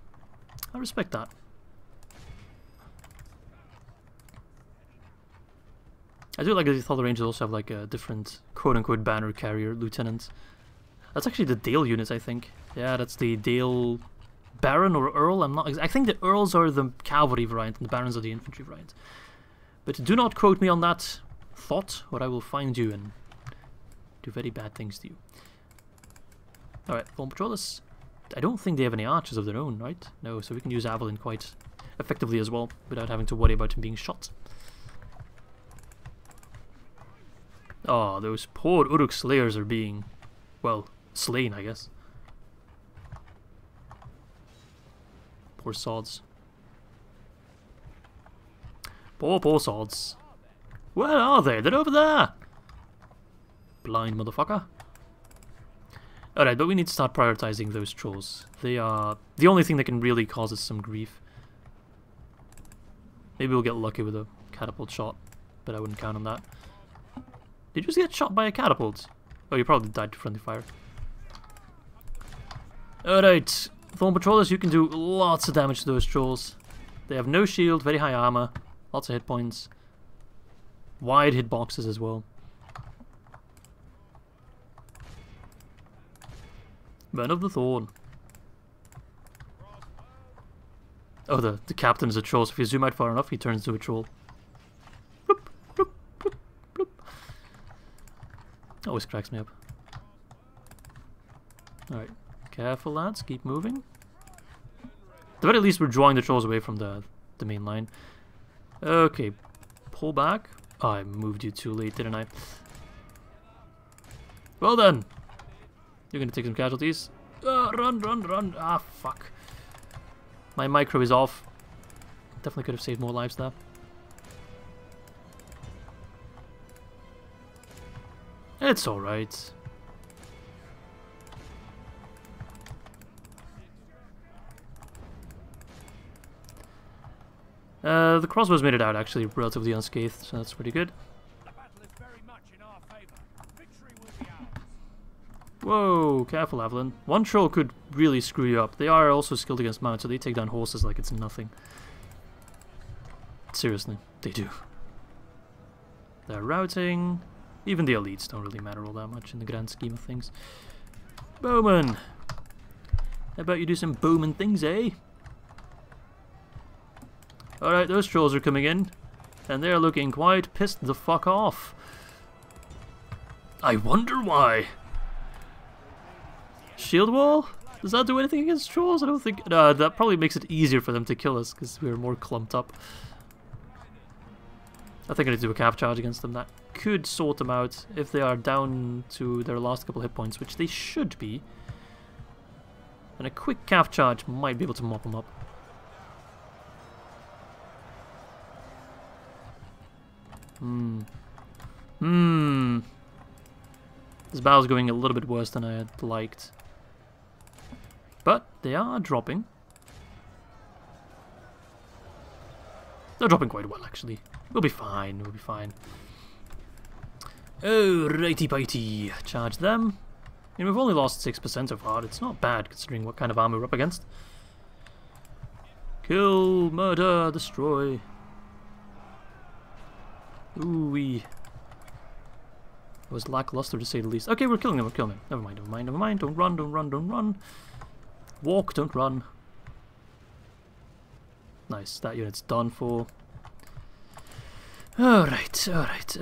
I respect that. I do like that the other Rangers also have like a different quote-unquote banner carrier lieutenant. That's actually the Dale unit, I think. Yeah, that's the Dale Baron or Earl. I think the Earls are the cavalry variant and the Barons are the infantry variant. But do not quote me on that thought, or I will find you and do very bad things to you. Alright, Thorn Patrollers. I don't think they have any archers of their own, right? No, so we can use Av'lyn quite effectively as well, without having to worry about him being shot. Oh, those poor Uruk Slayers are being, well, slain, I guess. Poor sods. Poor swords. Where are they? They're over there! Blind motherfucker. Alright, but we need to start prioritizing those trolls. They are the only thing that can really cause us some grief. Maybe we'll get lucky with a catapult shot, but I wouldn't count on that. Did you just get shot by a catapult? Oh, you probably died to friendly fire. Alright, Thorn Patrollers, you can do lots of damage to those trolls. They have no shield, very high armor, lots of hit points. Wide hitboxes as well. Men of the Thorn. Oh, the captain is a troll, so if you zoom out far enough, he turns into a troll. Bloop, bloop, bloop, bloop. Always cracks me up. Alright, careful lads, keep moving. At the very least, we're drawing the trolls away from the main line. Okay, pull back. Oh, I moved you too late, didn't I? Well done! You're gonna take some casualties. Run, run, run! Ah, fuck. My micro is off. Definitely could have saved more lives there. It's alright. The crossbows made it out actually relatively unscathed, so that's pretty good. The battle is very much in our favor. Victory will be ours. Whoa, careful Av'lyn. One troll could really screw you up. They are also skilled against mount, so they take down horses like it's nothing. Seriously, they do. They're routing. Even the elites don't really matter all that much in the grand scheme of things. Bowman! How about you do some bowman things, eh? Alright, those trolls are coming in, and they're looking quite pissed the fuck off. I wonder why. Shield wall? Does that do anything against trolls? I don't think... No, that probably makes it easier for them to kill us, because we're more clumped up. I think I need to do a cap charge against them. That could sort them out if they are down to their last couple hit points, which they should be. And a quick cap charge might be able to mop them up. This battle's going a little bit worse than I had liked. But they are dropping. They're dropping quite well, actually. We'll be fine, we'll be fine. Oh, righty bitey. Charge them. I mean, we've only lost 6% so far. It's not bad considering what kind of armor we're up against. Kill, murder, destroy. Ooh-wee. It was lackluster to say the least. Okay, we're killing them, we're killing them. Never mind, never mind, never mind. Don't run, don't run, don't run. Walk, don't run. Nice, that unit's done for. Alright, alright.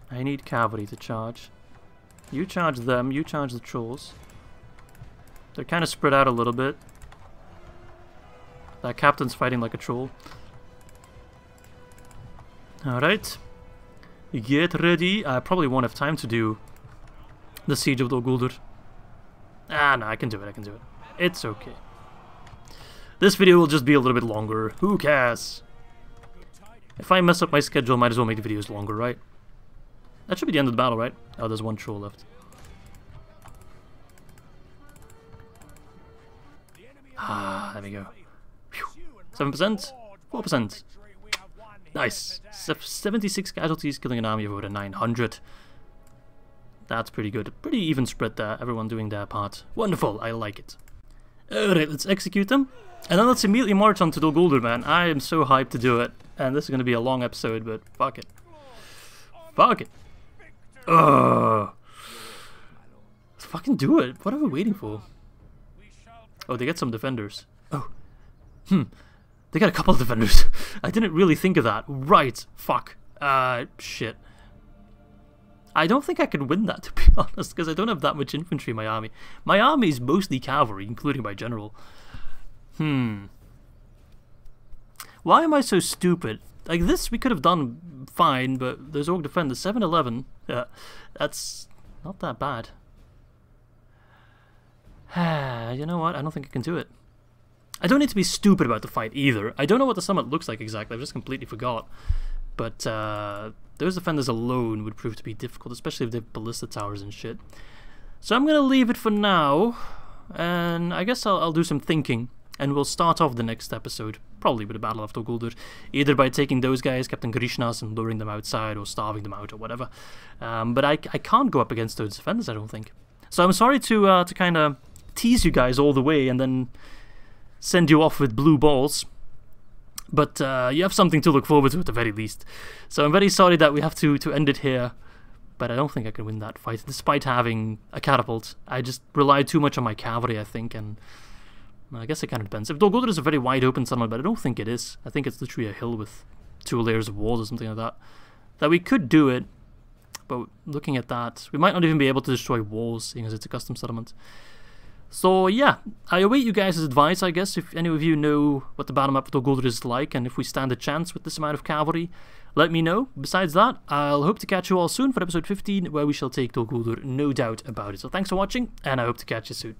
I need cavalry to charge. You charge them, you charge the trolls. They're kind of spread out a little bit. That captain's fighting like a troll. Alright. Get ready. I probably won't have time to do the Siege of Dol Guldur. Ah, no, I can do it, I can do it. It's okay. This video will just be a little bit longer. Who cares? If I mess up my schedule, I might as well make the videos longer, right? That should be the end of the battle, right? Oh, there's one troll left. Ah, there we go. 7%? 4%. Nice. 76 casualties, killing an army of over 900. That's pretty good. Pretty even spread there. Everyone doing their part. Wonderful. I like it. Alright, let's execute them. And then let's immediately march on to Dol Guldur, man. I am so hyped to do it. And this is going to be a long episode, but fuck it. Fuck it. Ugh. Let's fucking do it. What are we waiting for? Oh, they get some defenders. Oh. They got a couple of defenders. I didn't really think of that. Right. Fuck. Shit. I don't think I can win that, to be honest, because I don't have that much infantry in my army. My army is mostly cavalry, including my general. Why am I so stupid? Like this, we could have done fine, but there's Orc Defender 7-11. Yeah, that's not that bad. You know what? I don't think I can do it. I don't need to be stupid about the fight either. I don't know what the summit looks like exactly, I've just completely forgot. But those defenders alone would prove to be difficult, especially if they have ballista towers and shit. So I'm going to leave it for now, and I guess I'll do some thinking, and we'll start off the next episode, probably with a battle of Dol Guldur, either by taking those guys, Captain Grishnas, and luring them outside, or starving them out, or whatever. But I can't go up against those defenders, I don't think. So I'm sorry to kind of tease you guys all the way, and then send you off with blue balls. But you have something to look forward to at the very least. So I'm very sorry that we have to end it here. But I don't think I can win that fight, despite having a catapult. I just relied too much on my cavalry, I think, and I guess it kind of depends. If Dol Guldur is a very wide open settlement, but I don't think it is. I think it's literally a hill with 2 layers of walls or something like that. That we could do it, but looking at that, we might not even be able to destroy walls, seeing as it's a custom settlement. So yeah, I await you guys' advice, I guess, if any of you know what the battle map of Dol Guldur is like, and if we stand a chance with this amount of cavalry, let me know. Besides that, I'll hope to catch you all soon for episode 15, where we shall take Dol Guldur, no doubt about it. So thanks for watching, and I hope to catch you soon.